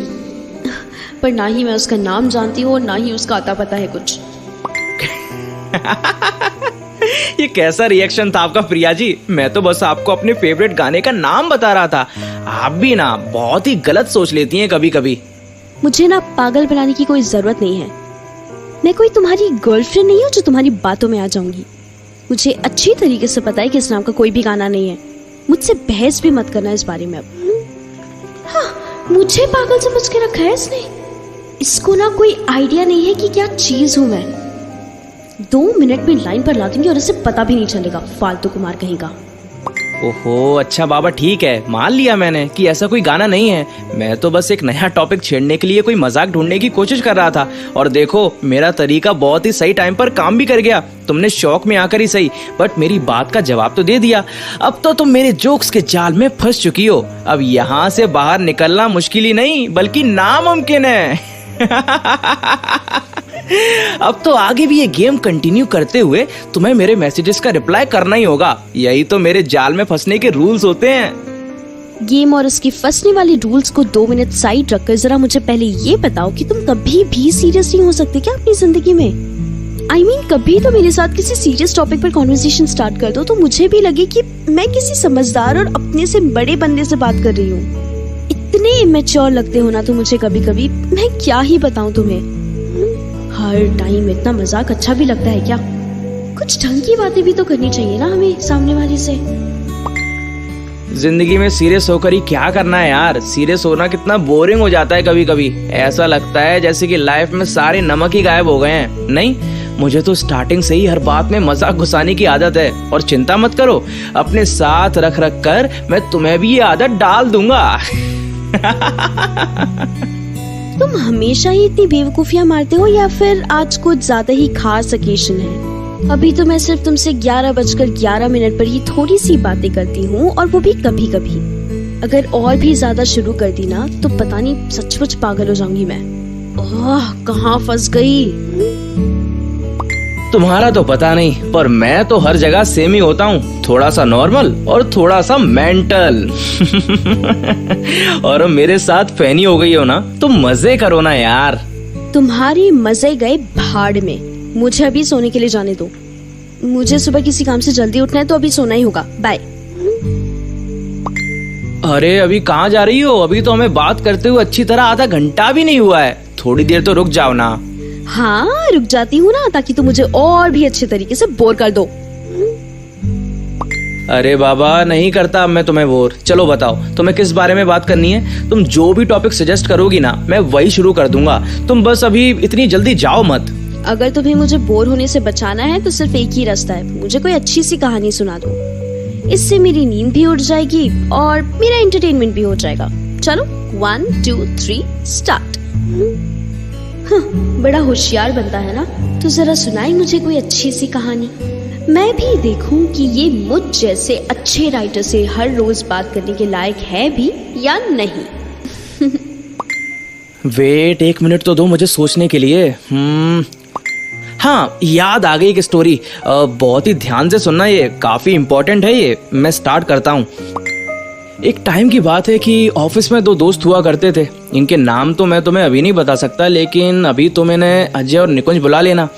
पर ना ही मैं उसका नाम जानती हूँ और ना ही उसका आता पता है कुछ। ये कैसा रिएक्शन था आपका प्रिया जी? मैं तो बस आपको अपने फेवरेट गाने का नाम बता रहा था। आप भी ना बहुत ही गलत सोच लेती हैं कभी कभी। मुझे ना पागल बनाने की कोई जरूरत नहीं है। मैं कोई तुम्हारी गर्लफ्रेंड नहीं हूँ जो तुम्हारी बातों में आ जाऊंगी। मुझे अच्छी तरीके से पता है कि इस नाम का कोई भी गाना नहीं है। मुझसे बहस भी मत करना इस बारे में अब। हाँ, मुझे पागल समझ के रखा है इसने। इसको ना कोई आइडिया नहीं है कि क्या चीज हूं मैं। 2 मिनट में लाइन पर ला दूंगी और इसे पता भी नहीं चलेगा, फालतू कुमार कहेगा। ओहो, अच्छा बाबा, ठीक है, मान लिया मैंने कि ऐसा कोई गाना नहीं है। मैं तो बस एक नया टॉपिक छेड़ने के लिए कोई मजाक ढूंढने की कोशिश कर रहा था, और देखो मेरा तरीका बहुत ही सही टाइम पर काम भी कर गया। तुमने शौक में आकर ही सही, बट मेरी बात का जवाब तो दे दिया। अब तो तुम मेरे जोक्स के जाल में फंस चुकी हो। अब यहाँ से बाहर निकलना मुश्किल ही नहीं बल्कि नामुमकिन है। अब तो आगे भी ये गेम कंटिन्यू करते हुए तुम्हें मेरे मैसेजेस का रिप्लाई करना ही होगा। यही तो मेरे जाल में फंसने के रूल्स होते हैं। गेम और उसकी फंसने वाले रूल्स को 2 मिनट साइड रखकर जरा मुझे पहले ये बताओ कि तुम कभी भी सीरियस नहीं हो सकते क्या अपनी जिंदगी में? I mean, कभी तो मेरे साथ किसी सीरियस टॉपिक पर कॉन्वर्सेशन स्टार्ट कर दो तो मुझे भी लगे कि मैं किसी समझदार और अपने से बड़े बंदे से बात कर रही हूँ। इतने इमेच्योर लगते हो ना तो मुझे कभी कभी, मैं क्या ही बताऊं तुम्हें। हर टाइम इतना मजाक अच्छा भी लगता है क्या? कुछ ढंग की बातें भी तो करनी चाहिए ना हमें सामने वाले से। जिंदगी में सीरियस होकर ही क्या करना है यार? सीरियस होना कितना बोरिंग हो जाता है कभी कभी। ऐसा लगता है जैसे कि लाइफ में सारे नमक ही गायब हो गए हैं। नहीं, मुझे तो स्टार्टिंग से ही हर बात में मजाक घुसाने की आदत है। और चिंता मत करो, अपने साथ रख रख कर मैं तुम्हें भी ये आदत डाल दूंगा। तुम हमेशा ही इतनी बेवकूफियां मारते हो या फिर आज कुछ ज्यादा ही खास ओकेजन है? अभी तो मैं सिर्फ तुमसे 11:11 पर ही थोड़ी सी बातें करती हूँ, और वो भी कभी कभी। अगर और भी ज्यादा शुरू कर दी ना तो पता नहीं सचमुच पागल हो जाऊंगी मैं। ओह, कहाँ फंस गई। तुम्हारा तो पता नहीं, पर मैं तो हर जगह सेम ही होता हूँ, थोड़ा सा नॉर्मल और थोड़ा सा मेंटल। और मेरे साथ फैनी हो गई हो ना, तो मजे करो ना यार। तुम्हारे मजे गए भाड़ में। मुझे अभी सोने के लिए जाने दो। मुझे सुबह किसी काम से जल्दी उठना है, तो अभी सोना ही होगा। बाय। अरे अभी कहाँ जा रही हो? अभी तो हमें बात करते हुए अच्छी तरह आधा घंटा भी नहीं हुआ है, थोड़ी देर तो रुक जाओ ना। हाँ, रुक जाती हूँ ना, ताकि तुम मुझे और भी अच्छे तरीके से बोर कर दो। अरे बाबा, नहीं करता मैं तुम्हें बोर। चलो बताओ, तुम्हें किस बारे में बात करनी है? तुम जो भी टॉपिक सजेस्ट करोगी ना, मैं वही शुरू कर दूंगा। तुम बस अभी इतनी जल्दी जाओ मत। अगर तुम्हें मुझे बोर होने से बचाना है तो सिर्फ एक ही रास्ता है, मुझे कोई अच्छी सी कहानी सुना दो। इससे मेरी नींद भी उड़ जाएगी और मेरा एंटरटेनमेंट भी हो जाएगा। चलो 1 2 3 स्टार्ट। बड़ा होशियार बनता है ना, तो जरा सुनाई मुझे कोई अच्छी सी कहानी। मैं भी देखूं कि ये मुझ जैसे अच्छे राइटर से हर रोज बात करने के लायक है भी या नहीं। वेट, 1 मिनट तो दो मुझे सोचने के लिए। हाँ, याद आ गई एक स्टोरी। बहुत ही ध्यान से सुनना, ये काफी इम्पोर्टेंट है। ये मैं स्टार्ट करता हूँ। एक टाइम की बात है कि ऑफिस में 2 दोस्त हुआ करते थे। इनके नाम तो मैं तुम्हें अभी नहीं बता सकता, लेकिन अभी तो मैंने अजय और निकुंज बुला लेना।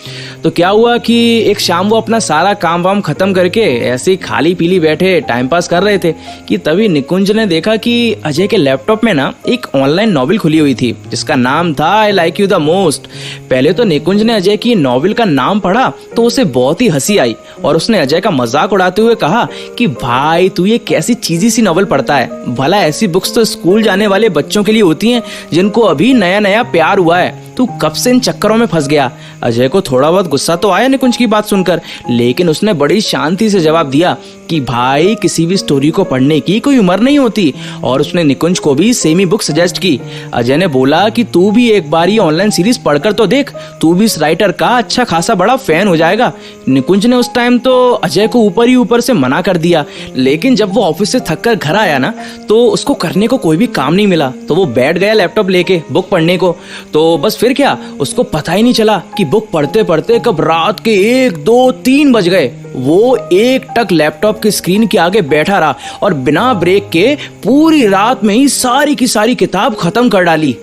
तो क्या हुआ कि एक शाम वो अपना सारा काम वाम खत्म करके ऐसे ही खाली पीली बैठे टाइम पास कर रहे थे कि तभी निकुंज ने देखा कि अजय के लैपटॉप में ना एक ऑनलाइन नॉवेल खुली हुई थी, जिसका नाम था I like you the most. पहले तो निकुंज ने अजय की नॉवेल का नाम पढ़ा तो उसे बहुत ही हंसी आई, और उसने अजय का मजाक उड़ाते हुए कहा कि भाई तू ये कैसी चीजी सी नॉवेल पढ़ता है, भला ऐसी बुक्स तो स्कूल जाने वाले बच्चों के लिए होती हैं जिनको अभी नया नया प्यार हुआ है, तू कब से इन चक्करों में फंस गया। अजय को थोड़ा बहुत गुस्सा तो आया निकुंज की बात सुनकर, लेकिन उसने बड़ी शांति से जवाब दिया कि भाई किसी भी स्टोरी को पढ़ने की कोई उम्र नहीं होती, और उसने निकुंज को भी सेम ही बुक सजेस्ट की। अजय ने बोला कि तू भी एक बार ये ऑनलाइन सीरीज पढ़कर तो देख, तू भी इस राइटर का अच्छा खासा बड़ा फैन हो जाएगा। निकुंज ने उस टाइम तो अजय को ऊपर ही ऊपर से मना कर दिया, लेकिन जब वो ऑफिस से थक कर घर आया ना, तो उसको करने को कोई भी काम नहीं मिला, तो वो बैठ गया लैपटॉप लेके बुक पढ़ने को। तो बस फिर क्या, उसको पता ही नहीं चला कि बुक पढ़ते पढ़ते कब रात के 1 2 3 बज गए। वो एक टक लैपटॉप की स्क्रीन के आगे बैठा रहा और बिना ब्रेक के पूरी रात में ही सारी की सारी किताब खत्म कर डाली।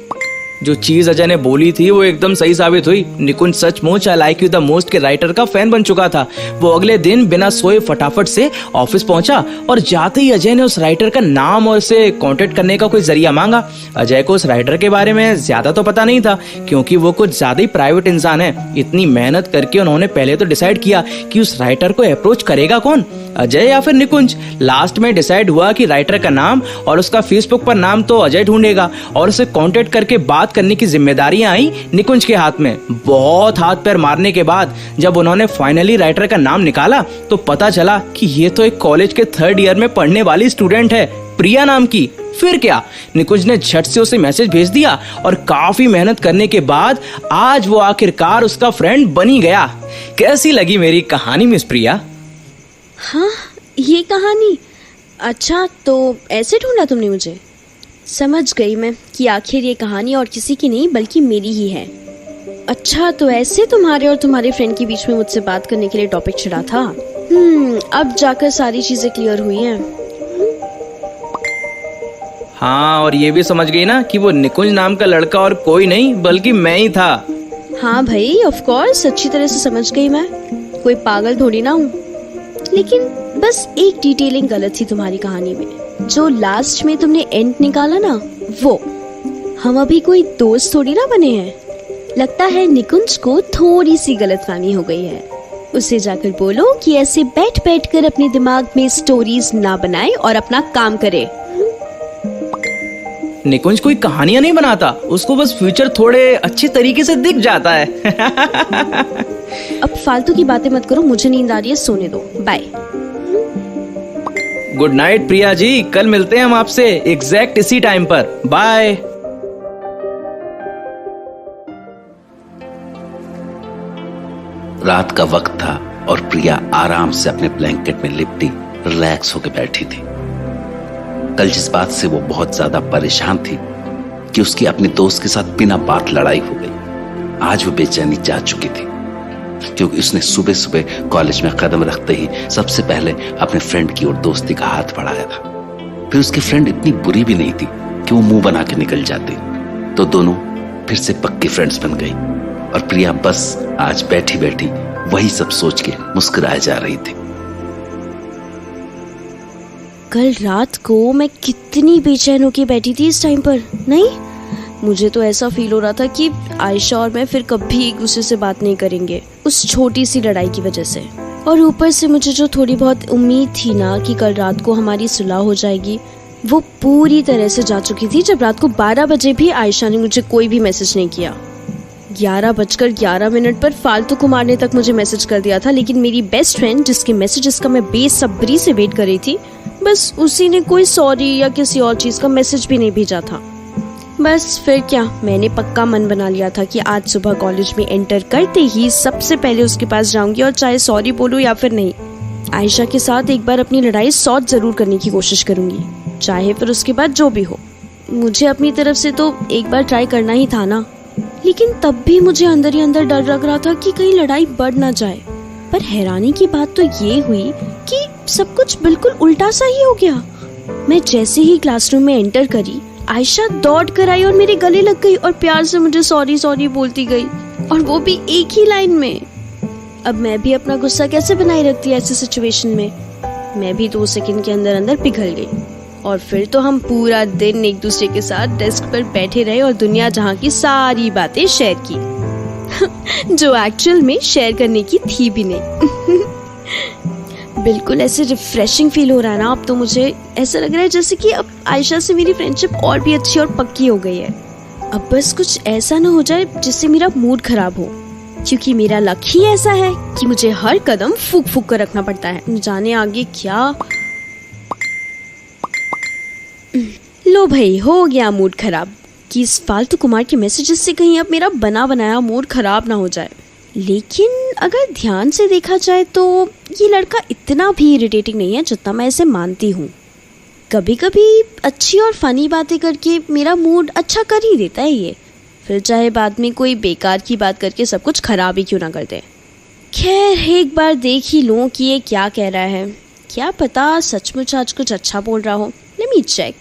जो चीज अजय ने बोली थी वो एकदम सही साबित हुई। निकुंज सचमुच I like you the most के राइटर का फैन बन चुका था। वो अगले दिन बिना सोए फटाफट से ऑफिस पहुंचा, और जाते ही अजय ने उस राइटर का नाम और उसे कांटेक्ट करने का कोई जरिया मांगा। अजय को उस राइटर के बारे में ज्यादा तो पता नहीं था, क्योंकि वो कुछ ज्यादा ही प्राइवेट इंसान है। इतनी मेहनत करके उन्होंने पहले तो डिसाइड किया कि उस राइटर को अप्रोच करेगा कौन, अजय या फिर निकुंज। लास्ट में डिसाइड हुआ कि राइटर का नाम और उसका फेसबुक पर नाम तो अजय ढूंढेगा, और उसे कांटेक्ट करके बात करने की जिम्मेदारियां आई निकुंज के हाथ में। बहुत हाथ पैर मारने के बाद जब उन्होंने फाइनली राइटर का नाम निकाला, तो पता चला कि ये तो एक कॉलेज के 3rd ईयर में पढ़ने वाली स्टूडेंट है, प्रिया नाम की। फिर क्या, निकुंज ने झट से उसे मैसेज भेज दिया, और काफी मेहनत करने के बाद आज वो आखिरकार उसका फ्रेंड बनी गया। कैसी लगी मेरी कहानी मिस प्रिया? हाँ, ये कहानी। अच्छा, तो ऐसे ढूंढा तुमने मुझे? समझ गई मैं कि आखिर ये कहानी और किसी की नहीं बल्कि मेरी ही है। अच्छा, तो ऐसे तुम्हारे और तुम्हारे फ्रेंड के बीच में मुझसे बात करने के लिए टॉपिक छिड़ा था। अब जाकर सारी चीजें क्लियर हुई हैं। हाँ, और ये भी समझ गई ना कि वो निकुंज नाम का लड़का और कोई नहीं बल्कि मैं ही था। हाँ भाई, ऑफ कोर्स अच्छी तरह से समझ गई मैं, कोई पागल थोड़ी ना हूँ। लेकिन बस एक डिटेलिंग गलत थी तुम्हारी कहानी में। जो लास्ट में तुमने एंड निकाला ना, वो हम अभी कोई दोस्त थोड़ी ना बने हैं। लगता है निकुंज को थोड़ी सी गलतफहमी हो गई है। उसे जाकर बोलो कि ऐसे बैठ बैठ कर अपने दिमाग में स्टोरीज ना बनाए और अपना काम करे। निकुंज कोई कहानियां नहीं बनाता, उसको बस फ्यूचर थोड़े अच्छे तरीके से दिख जाता है। अब फालतू की बातें मत करो, मुझे नींद आ रही है, सोने दो। Bye. Good night Priya ji, कल मिलते हैं हम आपसे एग्जैक्ट इसी टाइम पर। बाय। रात का वक्त था और प्रिया आराम से अपने ब्लैंकेट में लिपटी रिलैक्स होकर बैठी थी। कल जिस बात से वो बहुत ज्यादा परेशान थी कि उसकी अपने दोस्त के साथ बिना बात लड़ाई हो गई, आज वो बेचैनी जा चुकी थी, क्योंकि उसने सुबह सुबह कॉलेज में कदम रखते ही सबसे पहले अपने फ्रेंड की ओर दोस्ती का हाथ बढ़ाया था। फिर उसकी फ्रेंड इतनी बुरी भी नहीं थी कि वो मुंह बना के निकल जाती, तो दोनों फिर से पक्की फ्रेंड्स बन गई। और प्रिया बस आज बैठी बैठी वही सब सोच के मुस्कुराए जा रही थी। कल रात को मैं कितनी बेचैन होके बैठी थी इस टाइम पर। नहीं, मुझे तो ऐसा फील हो रहा था कि आयशा और मैं फिर कभी एक दूसरे से बात नहीं करेंगे उस छोटी सी लड़ाई की वजह से। और ऊपर से मुझे जो थोड़ी बहुत उम्मीद थी ना कि कल रात को हमारी सुलह हो जाएगी, वो पूरी तरह से जा चुकी थी जब रात को 12 बजे भी आयशा ने मुझे कोई भी मैसेज नहीं किया। 11:11 पर फालतू को मारने तक मुझे मैसेज कर दिया था, लेकिन मेरी बेस्ट फ्रेंड जिसके मैसेजेस का मैं बेसब्री से वेट कर रही थी, बस उसी ने कोई सॉरी या किसी और चीज का मैसेज भी नहीं भेजा था। बस फिर क्या, मैंने पक्का मन बना लिया था कि आज सुबह कॉलेज में एंटर करते ही सबसे पहले उसके पास जाऊंगी और चाहे सॉरी बोलूं या फिर नहीं, आयशा के साथ एक बार अपनी लड़ाई सॉर्ट जरूर करने की कोशिश करूंगी, चाहे फिर उसके बाद जो भी हो। मुझे अपनी तरफ से तो एक बार ट्राई करना ही था ना, लेकिन तब भी मुझे अंदर ही अंदर डर लग रहा था कि कहीं लड़ाई बढ़ ना जाए। पर हैरानी की बात तो ये हुई कि सब कुछ बिल्कुल उल्टा सा ही हो गया। मैं जैसे ही क्लासरूम में एंटर करी, आयशा दौड़ कर आई और मेरे गले लग गई और प्यार से मुझे सॉरी सॉरी बोलती गई, और वो भी एक ही लाइन में। अब मैं भी अपना गुस्सा कैसे बनाए रखती ऐसी सिचुएशन में। मैं भी 2 सेकंड के अंदर अंदर पिघल गई, और फिर तो हम पूरा दिन एक दूसरे के साथ डेस्क पर बैठे रहे और दुनिया जहां की सारी बातें शेयर की जो एक्चुअल में शेयर करने की थी भी नहीं। बिल्कुल ऐसे रिफ्रेशिंग फील हो रहा है ना अब तो। मुझे ऐसा लग रहा है जैसे कि अब आयशा से मेरी फ्रेंडशिप और भी अच्छी और पक्की हो गई है। अब बस कुछ ऐसा ना हो जाए जिससे मेरा मूड खराब हो, क्योंकि मेरा लक ही ऐसा है कि मुझे हर कदम फूक फूक कर रखना पड़ता है, जाने आगे क्या। लो भाई, हो गया मूड खराब कि इस फालतू कुमार के मैसेजेस से कहीं अब मेरा बना बनाया मूड खराब ना हो जाए। लेकिन अगर ध्यान से देखा जाए तो ये लड़का इतना भी इरिटेटिंग नहीं है जितना मैं इसे मानती हूँ। कभी कभी अच्छी और फनी बातें करके मेरा मूड अच्छा कर ही देता है ये, फिर चाहे बाद में कोई बेकार की बात करके सब कुछ खराब ही क्यों ना कर दे। खैर, एक बार देख ही लूँ कि ये क्या कह रहा है, क्या पता सचमुच आज कुछ अच्छा बोल रहा हो। Let me check.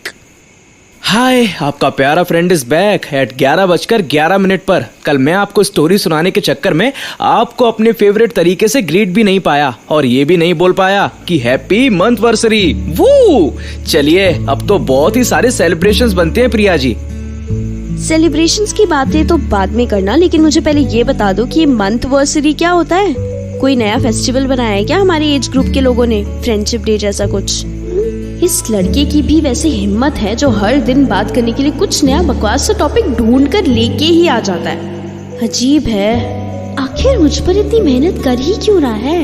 हाय, आपका प्यारा फ्रेंड इज बैक एट 11:11 पर। कल मैं आपको स्टोरी सुनाने के चक्कर में आपको अपने फेवरेट तरीके से ग्रीट भी नहीं पाया और ये भी नहीं बोल पाया कि हैप्पी मंथवर्सरी। वो चलिए, अब तो बहुत ही सारे सेलिब्रेशंस बनते हैं प्रिया जी। सेलिब्रेशंस की बातें तो बाद में करना, लेकिन मुझे पहले ये बता दो कि मंथवर्सरी क्या होता है। कोई नया फेस्टिवल बनाया है क्या हमारे एज ग्रुप के लोगों ने, फ्रेंडशिप डे जैसा कुछ? इस लड़के की भी वैसे हिम्मत है जो हर दिन बात करने के लिए कुछ नया बकवास सा टॉपिक ढूंढ कर लेके ही आ जाता है। अजीब है, आखिर मुझ पर इतनी मेहनत कर ही क्यों रहा है?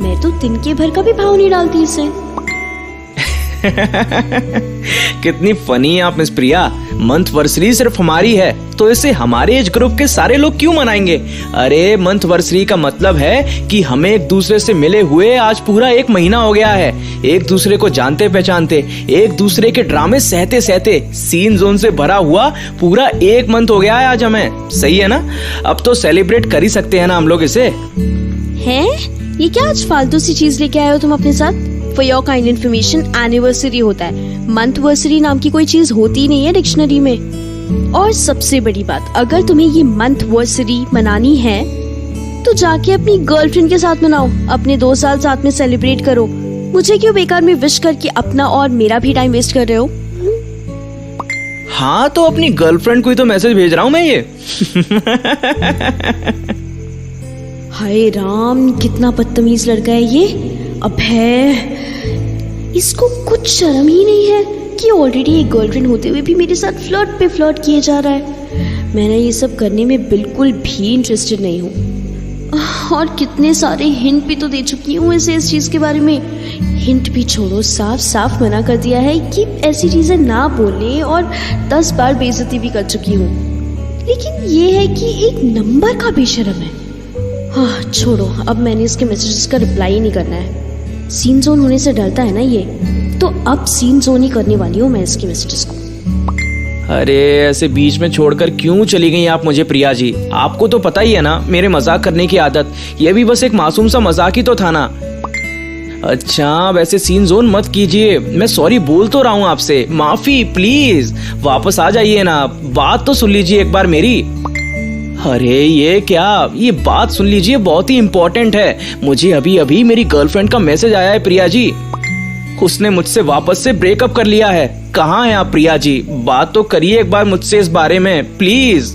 मैं तो तिनके भर का भी भाव नहीं डालती इसे। कितनी फनी है आप मिस प्रिया। मंथवर्सरी सिर्फ हमारी है तो इसे हमारे एज ग्रुप के सारे लोग क्यों मनाएंगे? अरे मंथवर्सरी का मतलब है कि हमें एक दूसरे से मिले हुए आज पूरा 1 महीना हो गया है, एक दूसरे को जानते पहचानते, एक दूसरे के ड्रामे सहते सहते, सीन जोन से भरा हुआ पूरा 1 मंथ हो गया है आज हमें। सही है ना? अब तो सेलिब्रेट कर ही सकते हैं ना हम लोग इसे। हैं? ये क्या आज फालतू सी चीज लेके आए हो तुम अपने साथ? For your kind information, anniversary होता है, मंथवर्सरी नाम की कोई चीज होती नहीं है डिक्शनरी में। और सबसे बड़ी बात, अगर तुम्हें ये मंथवर्सरी मनानी है तो जाके अपनी गर्लफ्रेंड के साथ मनाओ, अपने 2 साल साथ में सेलिब्रेट करो। मुझे क्यों बेकार में विश करके अपना और मेरा भी टाइम वेस्ट कर रहे हो? हाँ, तो अपनी गर्लफ्रेंड को ही तो मैसेज भेज रहा हूँ मैं ये। हाय राम, कितना बदतमीज लड़का है ये। अब है, इसको कुछ शर्म ही नहीं है कि ऑलरेडी एक गर्लफ्रेंड होते हुए भी मेरे साथ फ्लर्ट पे फ्लर्ट किए जा रहा है। मैंने ये सब करने में बिल्कुल भी इंटरेस्टेड नहीं हूँ, और कितने सारे हिंट भी तो दे चुकी हूँ इसे इस चीज के बारे में। हिंट भी छोड़ो, साफ साफ मना कर दिया है कि ऐसी चीजें ना बोले, और 10 बार बेइज्जती भी कर चुकी हूँ। लेकिन ये है कि एक नंबर का बेशरम है। हाँ छोड़ो, अब मैंने इसके मैसेजेस का रिप्लाई ही नहीं करना है। सीन जोन होने से डरता है ना ये, तो अब सीन जोन ही करने वाली हूँ मैं इसके मैसेजेस को। अरे ऐसे बीच में छोड़कर क्यों चली गई आप मुझे प्रिया जी? आपको तो पता ही है ना मेरे मजाक करने की आदत। ये भी बस एक मासूम सा मजाक ही तो था ना। अच्छा वैसे सीन जोन मत कीजिए, मैं सॉरी बोल तो रहा हूँ आपसे, माफी प्लीज। वापस आ जाइए ना, बात तो सुन लीजिए एक बार मेरी। अरे ये क्या, ये बात सुन लीजिए, बहुत ही इंपॉर्टेंट है। मुझे अभी अभी मेरी गर्लफ्रेंड का मैसेज आया है प्रिया जी, उसने मुझसे वापस से ब्रेकअप कर लिया है। कहाँ हैं आप प्रिया जी? बात तो करिए एक बार मुझसे इस बारे में प्लीज।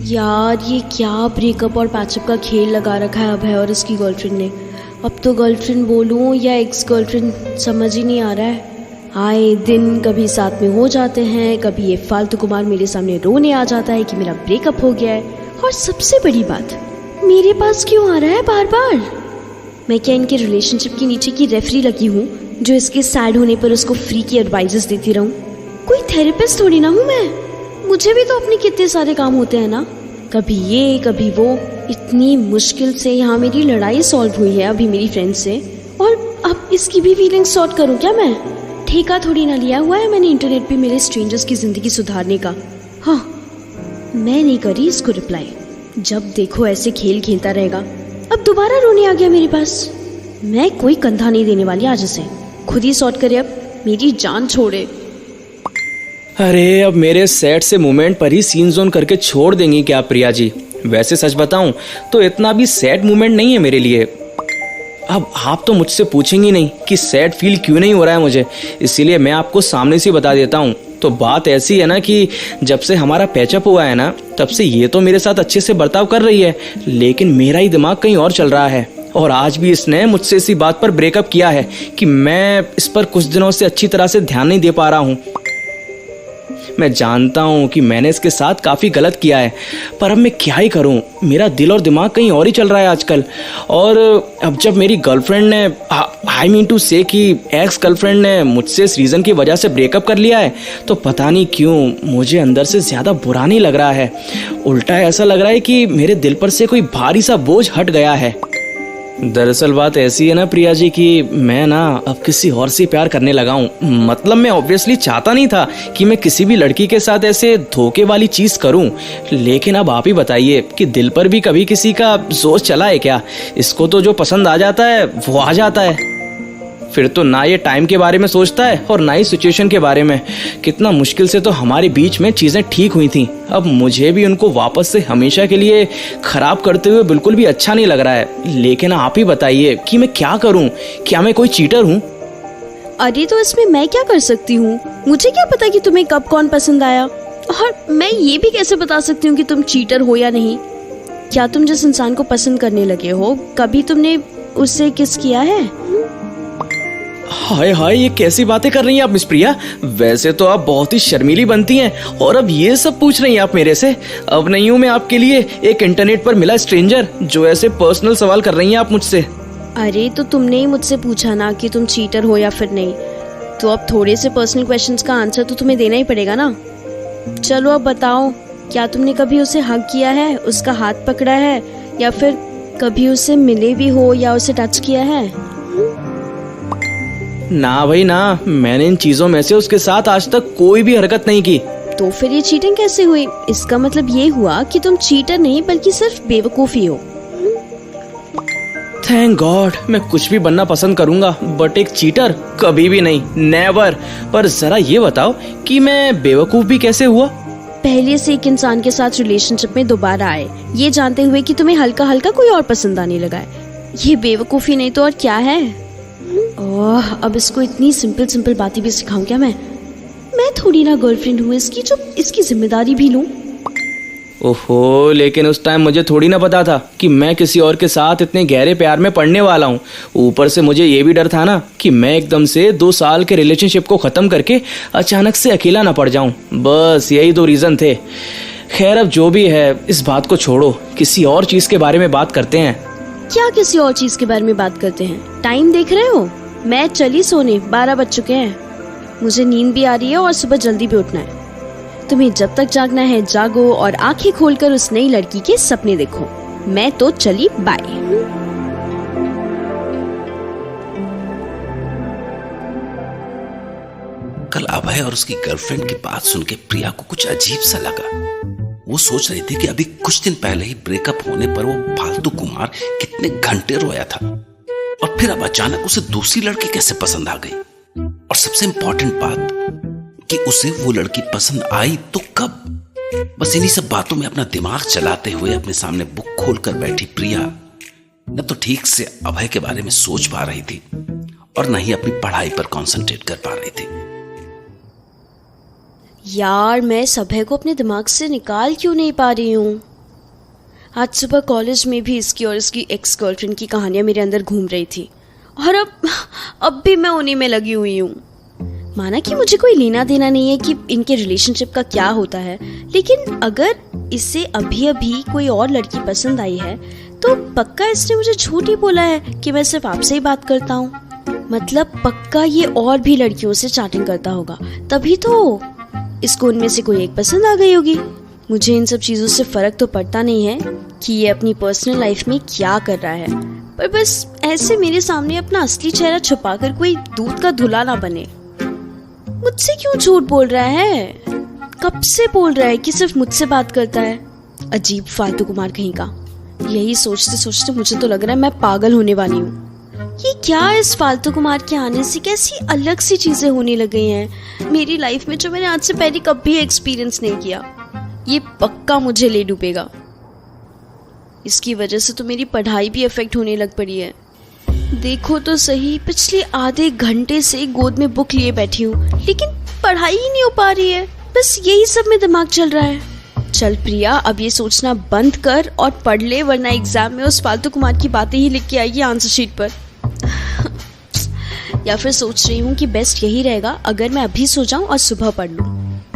यार ये क्या ब्रेकअप और पैचअप का खेल लगा रखा है अभय और इसकी गर्लफ्रेंड ने। अब तो गर्लफ्रेंड बोलूं या एक्स गर्लफ्रेंड समझ ही नहीं आ रहा है। आए दिन कभी साथ में हो जाते हैं, कभी ये फालतू कुमार मेरे सामने रोने आ जाता है कि मेरा ब्रेकअप हो गया है। और सबसे बड़ी बात, मेरे पास क्यों आ रहा है बार बार? मैं क्या इनके रिलेशनशिप के नीचे की रेफरी लगी हूँ जो इसके सैड होने पर उसको फ्री की एडवाइजेस देती रहूं? कोई थेरेपिस्ट थोड़ी ना हूँ मैं। मुझे भी तो अपने कितने सारे काम होते हैं ना, कभी ये कभी वो। इतनी मुश्किल से यहाँ मेरी लड़ाई सॉल्व हुई है अभी मेरी फ्रेंड से, और अब इसकी भी फीलिंग्स सॉर्ट करूँ क्या मैं? ठेका थोड़ी ना लिया हुआ है मैंने इंटरनेट पे मेरे स्ट्रेंजर्स की जिंदगी सुधारने का। हाँ मैं नहीं करी इसको रिप्लाई। जब देखो ऐसे खेल खेलता रहेगा। अब दोबारा रोने आ गया मेरे पास। मैं कोई कंधा नहीं देने वाली आज इसे, खुद ही सॉर्ट करे, अब मेरी जान छोड़े। अरे अब मेरे सेट से मोमेंट पर ही सीन जोन करके छोड़ देंगी क्या प्रिया जी? वैसे सच बताऊं तो इतना भी सैड मोमेंट नहीं है मेरे लिए। अब आप तो मुझसे पूछेंगी नहीं कि सैड फील क्यों नहीं हो रहा है मुझे, इसीलिए मैं आपको सामने से बता देता हूँ। तो बात ऐसी है ना कि जब से हमारा पैचअप हुआ है ना, तब से ये तो मेरे साथ अच्छे से बर्ताव कर रही है, लेकिन मेरा ही दिमाग कहीं और चल रहा है। और आज भी इसने मुझसे इसी बात पर ब्रेकअप किया है कि मैं इस पर कुछ दिनों से अच्छी तरह से ध्यान नहीं दे पा रहा हूँ। मैं जानता हूँ कि मैंने इसके साथ काफ़ी गलत किया है, पर अब मैं क्या ही करूँ, मेरा दिल और दिमाग कहीं और ही चल रहा है आजकल। और अब जब मेरी गर्लफ्रेंड ने, आई मीन टू से कि एक्स गर्लफ्रेंड ने मुझसे इस रीज़न की वजह से ब्रेकअप कर लिया है, तो पता नहीं क्यों मुझे अंदर से ज़्यादा बुरा नहीं लग रहा है। उल्टा ऐसा लग रहा है कि मेरे दिल पर से कोई भारी सा बोझ हट गया है। दरअसल बात ऐसी है ना प्रिया जी कि मैं ना अब किसी और से प्यार करने लगा हूँ। मतलब मैं ऑब्वियसली चाहता नहीं था कि मैं किसी भी लड़की के साथ ऐसे धोखे वाली चीज़ करूँ, लेकिन अब आप ही बताइए कि दिल पर भी कभी किसी का जोर चला है क्या? इसको तो जो पसंद आ जाता है वो आ जाता है, फिर तो ना ये टाइम के बारे में सोचता है और ना ही सिचुएशन के बारे में। कितना मुश्किल से तो हमारे बीच में चीज़ें ठीक हुई थी, अब मुझे भी उनको वापस से हमेशा के लिए खराब करते हुए बिल्कुल भी अच्छा नहीं लग रहा है। लेकिन आप ही बताइए कि मैं क्या करूं? क्या मैं कोई चीटर हूं? अरे तो इसमें मैं क्या कर सकती हूँ? मुझे क्या पता कि तुम्हें कब कौन पसंद आया, और मैं ये भी कैसे बता सकती हूँ कि तुम चीटर हो या नहीं? क्या तुम जिस इंसान को पसंद करने लगे हो, कभी तुमने उससे किस किया है? हाय हाय, ये कैसी बातें कर रही हैं आप मिस प्रिया? वैसे तो आप बहुत ही शर्मीली बनती हैं, और अब ये सब पूछ रही हैं आप मेरे से? अब नहीं हूँ मैं आपके लिए एक इंटरनेट पर मिला स्ट्रेंजर जो ऐसे पर्सनल सवाल कर रही हैं आप मुझसे। अरे तो तुमने ही मुझसे पूछा ना कि तुम चीटर हो या फिर नहीं, तो अब थोड़े से पर्सनल क्वेश्चंस का आंसर तो तुम्हें देना ही पड़ेगा ना। चलो अब बताओ, क्या तुमने कभी उसे हग किया है, उसका हाथ पकड़ा है, या फिर कभी उससे मिले भी हो या उसे टच किया है? ना भाई ना, मैंने इन चीजों में से उसके साथ आज तक कोई भी हरकत नहीं की। तो फिर ये चीटिंग कैसे हुई? इसका मतलब ये हुआ कि तुम चीटर नहीं बल्कि सिर्फ बेवकूफी हो। थैंक गॉड, मैं कुछ भी बनना पसंद करूंगा, बट एक चीटर कभी भी नहीं, नेवर। पर जरा ये बताओ कि मैं बेवकूफ भी कैसे हुआ? पहले से एक इंसान के साथ रिलेशनशिप में दोबारा आए, ये जानते हुए कि तुम्हें हल्का हल्का कोई और पसंद आने लगा है। ये बेवकूफी नहीं तो और क्या है? ओह, अब इसको इतनी सिंपल सिंपल बातें भी सिखाऊं क्या मैं? मैं थोड़ी ना गर्लफ्रेंड हूँ इसकी जो इसकी जिम्मेदारी भी लूं। ओहो, लेकिन उस टाइम मुझे थोड़ी ना पता था कि मैं किसी और के साथ इतने गहरे प्यार में पड़ने वाला हूँ। ऊपर से मुझे ये भी डर था ना कि मैं एकदम से 2 साल के रिलेशनशिप को ख़त्म करके अचानक से अकेला ना पड़ जाऊँ। बस यही 2 रीज़न थे। खैर अब जो भी है, इस बात को छोड़ो, किसी और चीज़ के बारे में बात करते हैं। क्या किसी और चीज़ के बारे में बात करते हैं? टाइम देख रहे हो? मैं चली सोने, 12 बज चुके हैं। मुझे नींद भी आ रही है और सुबह जल्दी भी उठना है। तुम्हें जब तक जागना है जागो और आंखें खोलकर उस नई लड़की के सपने देखो। मैं तो चली, बाय। कल अभय और उसकी गर्लफ्रेंड की बात सुन के प्रिया को कुछ अजीब सा लगा। वो सोच रही थी कि अभी कुछ दिन पहले ही ब्रेकअप होने पर वो फालतू कुमार कितने घंटे रोया था, और फिर अब अचानक उसे दूसरी लड़की कैसे पसंद आ गई, और सबसे इंपॉर्टेंट बात कि उसे वो लड़की पसंद आई तो कब। बस इन्हीं सब बातों में अपना दिमाग चलाते हुए अपने सामने बुक खोलकर बैठी प्रिया न तो ठीक से अभय के बारे में सोच पा रही थी और न ही अपनी पढ़ाई पर कंसंट्रेट कर पा रही थी। यार, मैं अभय को अपने दिमाग से निकाल क्यों नहीं पा रही हूँ। आज सुबह कॉलेज में भी इसकी और इसकी एक्स गर्लफ्रेंड की कहानियां मेरे अंदर घूम रही थी, और अब भी मैं उन्हीं में लगी हुई हूँ। माना कि मुझे कोई लेना देना नहीं है कि इनके रिलेशनशिप का क्या होता है, लेकिन अगर इससे अभी अभी कोई और लड़की पसंद आई है तो पक्का इसने मुझे झूठ ही बोला है कि मैं सिर्फ आपसे ही बात करता हूँ। मतलब पक्का ये और भी लड़कियों से चैटिंग करता होगा, तभी तो इसको उनमें से कोई एक पसंद आ गई होगी। मुझे इन सब चीज़ों से फर्क तो पड़ता नहीं है कि ये अपनी पर्सनल लाइफ में क्या कर रहा है, पर बस ऐसे मेरे सामने अपना असली चेहरा छुपाकर कोई दूध का धुला ना बने। मुझसे क्यों झूठ बोल रहा है? कब से बोल रहा है कि सिर्फ मुझसे बात करता है? अजीब फालतू कुमार कहीं का। यही सोचते सोचते मुझे तो लग रहा है मैं पागल होने वाली हूँ। ये क्या, इस फालतू कुमार के आने से कैसी अलग सी चीजें होने लग गई हैं मेरी लाइफ में, जो मैंने आज से पहले कभी एक्सपीरियंस नहीं किया। ये पक्का मुझे ले डूबेगा। इसकी वजह से तो मेरी पढ़ाई भी अफेक्ट होने लग पड़ी है। देखो तो सही, पिछले आधे घंटे से गोद में बुक लिए बैठी हूँ, लेकिन पढ़ाई ही नहीं हो पा रही है। बस यही सब में दिमाग चल रहा है। चल प्रिया, अब ये सोचना बंद कर और पढ़ ले, वरना एग्जाम में उस फालतू कुमार की बातें ही लिख के आएगी आंसर शीट पर। या फिर सोच रही हूँ कि बेस्ट यही रहेगा अगर मैं अभी सो जाऊँ और सुबह पढ़ लूँ।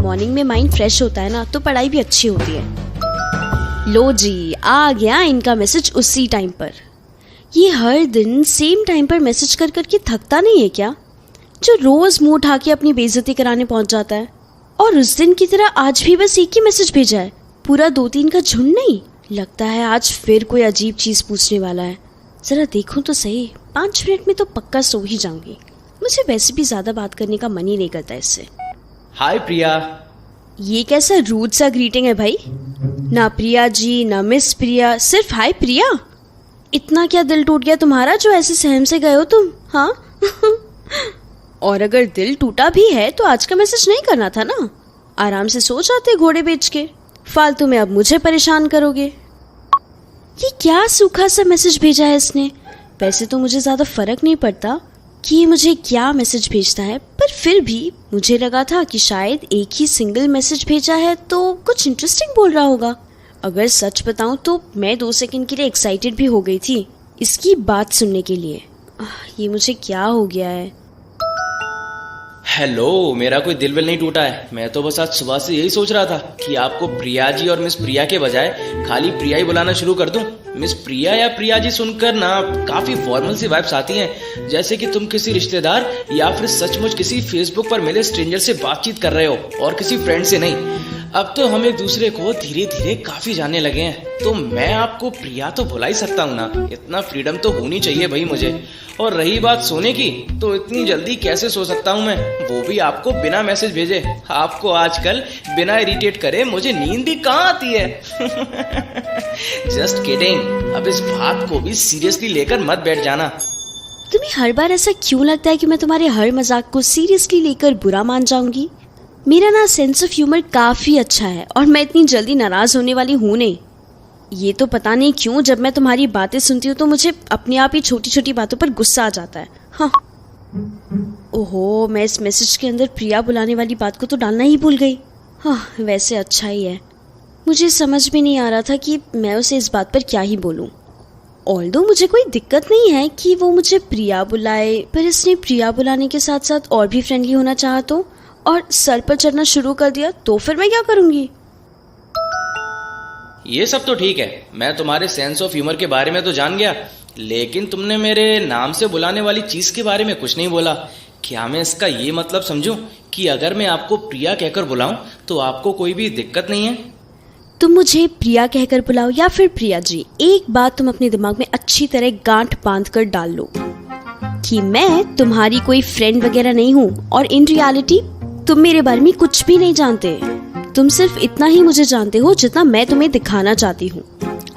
मॉर्निंग में माइंड फ्रेश होता है ना, तो पढ़ाई भी अच्छी होती है। लो जी, आ गया इनका मैसेज उसी टाइम पर। ये हर दिन सेम टाइम पर मैसेज कर करके थकता नहीं है क्या, जो रोज मुंह उठा के अपनी बेइज्जती कराने पहुंच जाता है। और उस दिन की तरह आज भी बस एक ही मैसेज भेजा है, पूरा 2-3 का झुंड नहीं। लगता है आज फिर कोई अजीब चीज पूछने वाला है। जरा देखूं तो सही, 5 मिनट में तो पक्का सो ही जाऊंगी। मुझे वैसे भी ज्यादा बात करने का मन ही नहीं करता इससे। हाय प्रिया। ये कैसा रूड सा ग्रीटिंग है भाई? ना प्रिया जी, ना मिस प्रिया, सिर्फ हाय प्रिया। इतना क्या दिल टूट गया तुम्हारा जो ऐसे सहम से गए हो तुम? हाँ और अगर दिल टूटा भी है तो आज का मैसेज नहीं करना था ना, आराम से सो जाते घोड़े बेच के। फालतू में अब मुझे परेशान करोगे। ये क्या सूखा सा मैसेज भेजा है इसने? वैसे तो मुझे ज्यादा फर्क नहीं पड़ता कि ये मुझे क्या मैसेज भेजता है, पर फिर भी मुझे लगा था कि शायद एक ही सिंगल मैसेज भेजा है तो कुछ इंटरेस्टिंग बोल रहा होगा। अगर सच बताऊं तो मैं 2 सेकंड के लिए एक्साइटेड भी हो गई थी इसकी बात सुनने के लिए। ये मुझे क्या हो गया है? हेलो, मेरा कोई दिल विल नहीं टूटा है। मैं तो बस आज सुबह से यही सोच रहा था कि आपको प्रिया जी और मिस प्रिया के बजाय खाली प्रिया ही बुलाना शुरू कर दूं। मिस प्रिया या प्रिया जी सुनकर ना काफी फॉर्मल सी वाइब्स आती हैं, जैसे कि तुम किसी रिश्तेदार या फिर सचमुच किसी फेसबुक पर मिले स्ट्रेंजर से बातचीत कर रहे हो और किसी फ्रेंड से नहीं। अब तो हम एक दूसरे को धीरे धीरे काफी जानने लगे हैं, तो मैं आपको प्रिया तो बुला ही सकता हूँ ना। इतना फ्रीडम तो होनी चाहिए भाई मुझे। और रही बात सोने की, तो इतनी जल्दी कैसे सो सकता हूँ मैं, वो भी आपको बिना मैसेज भेजे। आपको आजकल बिना इरिटेट करे मुझे नींद भी कहाँ आती है। Just kidding. अब इस बात को भी सीरियसली लेकर मत बैठ जाना। तुम्हें हर बार ऐसा क्यों लगता है कि मैं तुम्हारे हर मजाक को सीरियसली लेकर बुरा मान जाऊंगी? मेरा ना सेंस ऑफ ह्यूमर काफी अच्छा है और मैं इतनी जल्दी नाराज होने वाली हूँ नहीं। ये तो पता नहीं क्यों जब मैं तुम्हारी बातें सुनती हूँ तो मुझे अपने आप ही छोटी छोटी बातों पर गुस्सा आ जाता है। हाँ, ओहो, मैं इस मैसेज के अंदर प्रिया बुलाने वाली बात को तो डालना ही भूल गई। हाँ, वैसे अच्छा ही है। मुझे समझ भी नहीं आ रहा था कि मैं उसे इस बात पर क्या ही बोलूँ। ऑल्दो मुझे कोई दिक्कत नहीं है कि वो मुझे प्रिया बुलाए, पर इसने प्रिया बुलाने के साथ साथ और भी फ्रेंडली होना चाहा तो, और सर पर चढ़ना शुरू कर दिया तो फिर मैं क्या करूँगी? ये सब तो ठीक है, मैं तुम्हारे सेंस ऑफ ह्यूमर के बारे में तो जान गया, लेकिन तुमने मेरे नाम से बुलाने वाली चीज के बारे में कुछ नहीं बोला। क्या मैं इसका ये मतलब समझूं कि अगर मैं आपको प्रिया कहकर बुलाऊं तो आपको कोई भी दिक्कत नहीं है? तुम मुझे प्रिया कहकर बुलाओ या फिर प्रिया जी, एक बात तुम अपने दिमाग में अच्छी तरह गांठ बांध कर डाल लो कि मैं तुम्हारी कोई फ्रेंड वगैरह नहीं हूँ और इन रियलिटी तुम मेरे बारे में कुछ भी नहीं जानते। तुम सिर्फ इतना ही मुझे जानते हो जितना मैं तुम्हें दिखाना चाहती हूँ,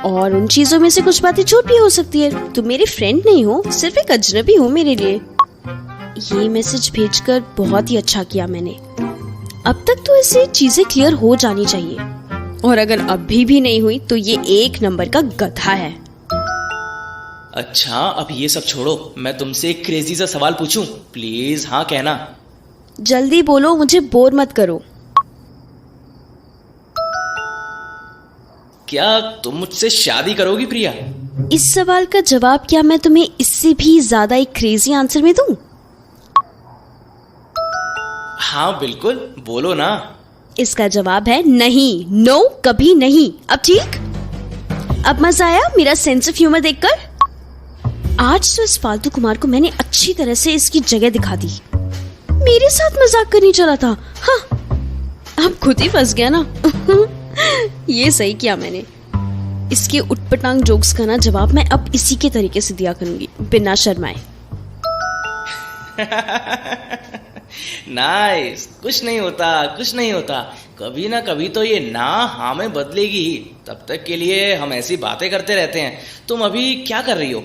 और उन चीजों में से कुछ बातें झूठ भी हो सकती है। तुम मेरी फ्रेंड नहीं हो, सिर्फ एक अजनबी हो मेरे लिए। ये मैसेज भेजकर बहुत ही अच्छा किया मैंने। अब तक तो ऐसी चीजें क्लियर हो जानी चाहिए, और अगर अभी भी नहीं हुई तो ये एक नंबर का गधा है। अच्छा, अब ये सब छोड़ो, मैं तुमसे एक क्रेजी सा सवाल पूछूं? प्लीज हाँ कहना। जल्दी बोलो, मुझे बोर मत करो। क्या तुम मुझसे शादी करोगी प्रिया? इस सवाल का जवाब क्या मैं तुम्हें इससे भी ज्यादा एक क्रेजी आंसर में दूं? हाँ बिल्कुल, बोलो ना। इसका जवाब है नहीं, नो, कभी नहीं। अब ठीक? अब मजा आया मेरा सेंस ऑफ ह्यूमर देखकर? आज तो इस फालतू कुमार को मैंने अच्छी तरह से इसकी जगह दिखा दी। मेरे साथ मजाक करने चला था। हाँ, अब खुद ही फंस गया ना। ये सही किया मैंने। इसके उटपटांग जोक्स का ना जवाब मैं अब इसी के तरीके से दिया करूंगी, बिना शर्माए। नाइस, कुछ नहीं होता, कुछ नहीं होता। कभी ना कभी तो ये ना हाँ में बदलेगी ही। तब तक के लिए हम ऐसी बातें करते रहते हैं। तुम अभी क्या कर रही हो?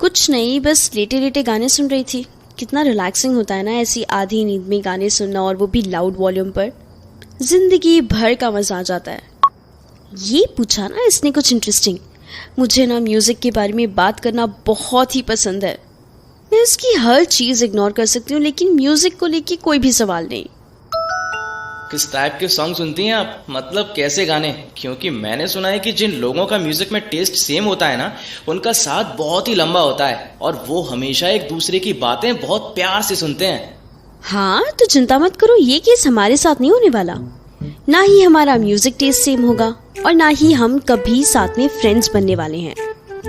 कुछ नहीं, बस लेटे लेटे गाने सुन रही थी। कितना रिलैक्सिंग होता है ना ऐसी आधी नींद में गाने सुनना, और वो भी लाउड वॉल्यूम पर। जिंदगी भर का मजा आ जाता है। ये पूछा ना इसने कुछ इंटरेस्टिंग। मुझे ना म्यूजिक के बारे में बात करना बहुत ही पसंद है। मैं उसकी हर चीज इग्नोर कर सकती हूँ, लेकिन म्यूजिक को लेके कोई भी सवाल नहीं। किस टाइप के सॉन्ग सुनती हैं आप? मतलब कैसे गाने? क्योंकि मैंने सुना है कि जिन लोगों का म्यूजिक में टेस्ट सेम होता है ना, उनका साथ बहुत ही लंबा होता है और वो हमेशा एक दूसरे की बातें बहुत प्यार से सुनते हैं। हाँ, तो चिंता मत करो, ये केस हमारे साथ नहीं होने वाला। ना ही हमारा म्यूजिक टेस्ट सेम होगा और ना ही हम कभी साथ में फ्रेंड्स बनने वाले हैं,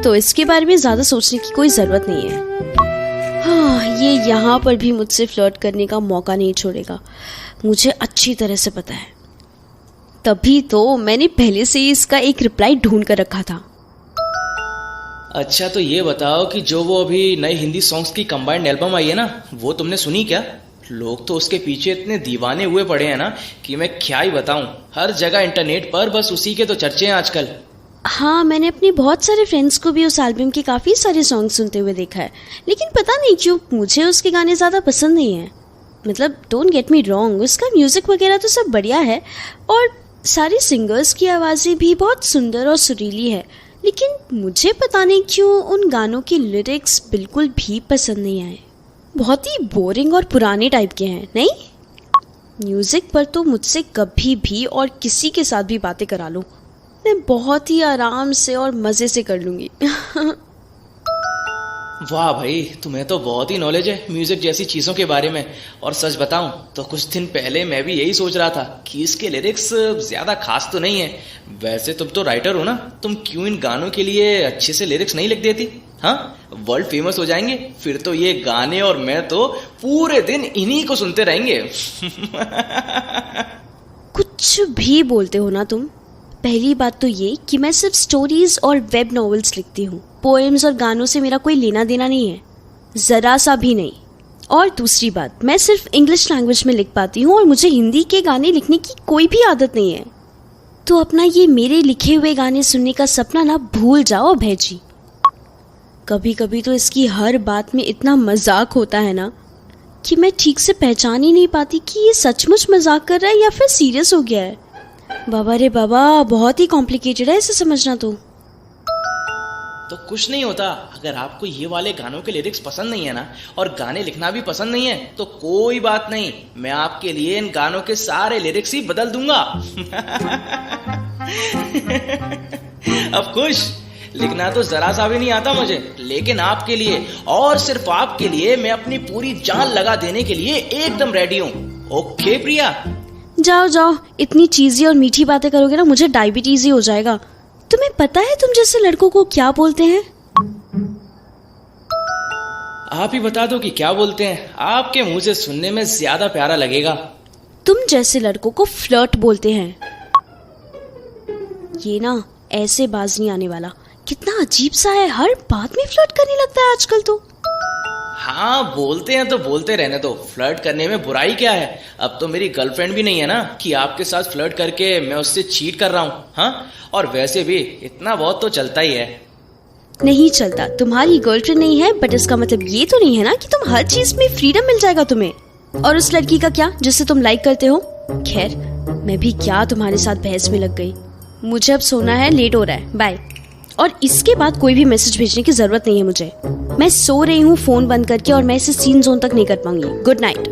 तो इसके बारे में ज्यादा सोचने की कोई जरूरत नहीं है। हाँ, ये यहाँ पर भी मुझसे फ्लर्ट करने का मौका नहीं छोड़ेगा, मुझे अच्छी तरह से पता है। तभी तो मैंने पहले से ही इसका एक रिप्लाई ढूंढ कर रखा था। अच्छा, तो ये बताओ कि जो वो अभी नए हिंदी सॉन्ग्स की कंबाइंड एल्बम आई है ना, वो तुमने सुनी क्या? लोग तो उसके पीछे इतने दीवाने हुए पड़े हैं ना कि मैं क्या ही बताऊं। हर जगह इंटरनेट पर बस उसी के तो चर्चे हैं आजकल। हाँ, मैंने अपने बहुत सारे फ्रेंड्स को भी उस एल्बम के काफ़ी सारे सॉन्ग सुनते हुए देखा है, लेकिन पता नहीं क्यों मुझे उसके गाने ज़्यादा पसंद नहीं हैं। मतलब डोंट गेट मी रॉन्ग, उसका म्यूज़िक वगैरह तो सब बढ़िया है और सारी सिंगर्स की आवाज़ें भी बहुत सुंदर और सुरीली है, लेकिन मुझे पता नहीं क्यों उन गानों के लिरिक्स बिल्कुल भी पसंद नहीं आए। बहुत ही बोरिंग और पुराने टाइप के हैं। नहीं, म्यूज़िक पर तो मुझसे कभी भी और किसी के साथ भी बातें करा लो, मैं बहुत ही आराम से और मज़े से कर लूँगी। वाह भाई, तुम्हें तो बहुत ही नॉलेज है म्यूजिक जैसी चीज़ों के बारे में। और सच बताऊं तो कुछ दिन पहले मैं भी यही सोच रहा था कि इसके लिरिक्स ज़्यादा खास तो नहीं है। वैसे तुम तो राइटर हो ना, तुम क्यों इन गानों के लिए अच्छे से लिरिक्स नहीं लिख देती? हाँ, वर्ल्ड फेमस हो जाएंगे फिर तो ये गाने, और मैं तो पूरे दिन इन्हीं को सुनते रहेंगे। कुछ भी बोलते हो ना तुम। पहली बात तो ये कि मैं सिर्फ स्टोरीज और वेब नॉवेल्स लिखती हूँ, पोएम्स और गानों से मेरा कोई लेना देना नहीं है, ज़रा सा भी नहीं। और दूसरी बात, मैं सिर्फ इंग्लिश लैंग्वेज में लिख पाती हूँ और मुझे हिंदी के गाने लिखने की कोई भी आदत नहीं है। तो अपना ये मेरे लिखे हुए गाने सुनने का सपना ना भूल जाओ अभय जी। कभी कभी तो इसकी हर बात में इतना मजाक होता है ना कि मैं ठीक से पहचान ही नहीं पाती कि ये सचमुच मजाक कर रहा है या फिर सीरियस हो गया है। बाबा रे बाबा, बहुत ही कॉम्प्लिकेटेड है इसे समझना। तो कुछ नहीं होता, अगर आपको ये वाले गानों के लिरिक्स पसंद नहीं है ना, और गाने लिखना भी पसंद नहीं है, तो कोई बात नहीं, मैं आपके लिए इन गानों के सारे लिरिक्स ही बदल दूंगा। अब खुश? लिखना तो जरा सा भी नहीं आता मुझे, लेकिन आपके लिए और सिर्फ आपके लिए मैं अपनी पूरी जान लगा देने के लिए एकदम रेडी हूँ। ओके प्रिया? जाओ जाओ, इतनी चीज़ी और मीठी बातें करोगे ना मुझे डायबिटीज ही हो जाएगा। तुम्हें पता है तुम जैसे लड़कों को क्या बोलते हैं? आप ही बता दो कि क्या बोलते हैं, आपके मुंह से सुनने में ज्यादा प्यारा लगेगा। तुम जैसे लड़कों को फ्लर्ट बोलते हैं। ये ना ऐसे बाज नहीं आने वाला। कितना अजीब सा है, हर बात में फ्लर्ट करने लगता है आजकल तो। हाँ बोलते हैं तो बोलते रहने दो, फ्लर्ट करने में बुराई क्या है। अब तो मेरी गर्लफ्रेंड भी नहीं है ना कि आपके साथ फ्लर्ट करके मैं उससे चीट कर रहा हूँ। हाँ, और वैसे भी इतना बहुत तो चलता ही है। नहीं चलता, तुम्हारी गर्लफ्रेंड नहीं है, बट इसका मतलब ये तो नहीं है ना कि तुम हर चीज में फ्रीडम मिल जाएगा तुम्हें। और उस लड़की का क्या जिससे तुम लाइक करते हो? खैर, मैं भी क्या तुम्हारे साथ बहस में लग गई। मुझे अब सोना है, लेट हो रहा है, बाय। और इसके बाद कोई भी मैसेज भेजने की जरूरत नहीं है मुझे। मैं सो रही हूँ फोन बंद करके, और मैं इसे सीन जोन तक नहीं कर पाऊंगी। Good night.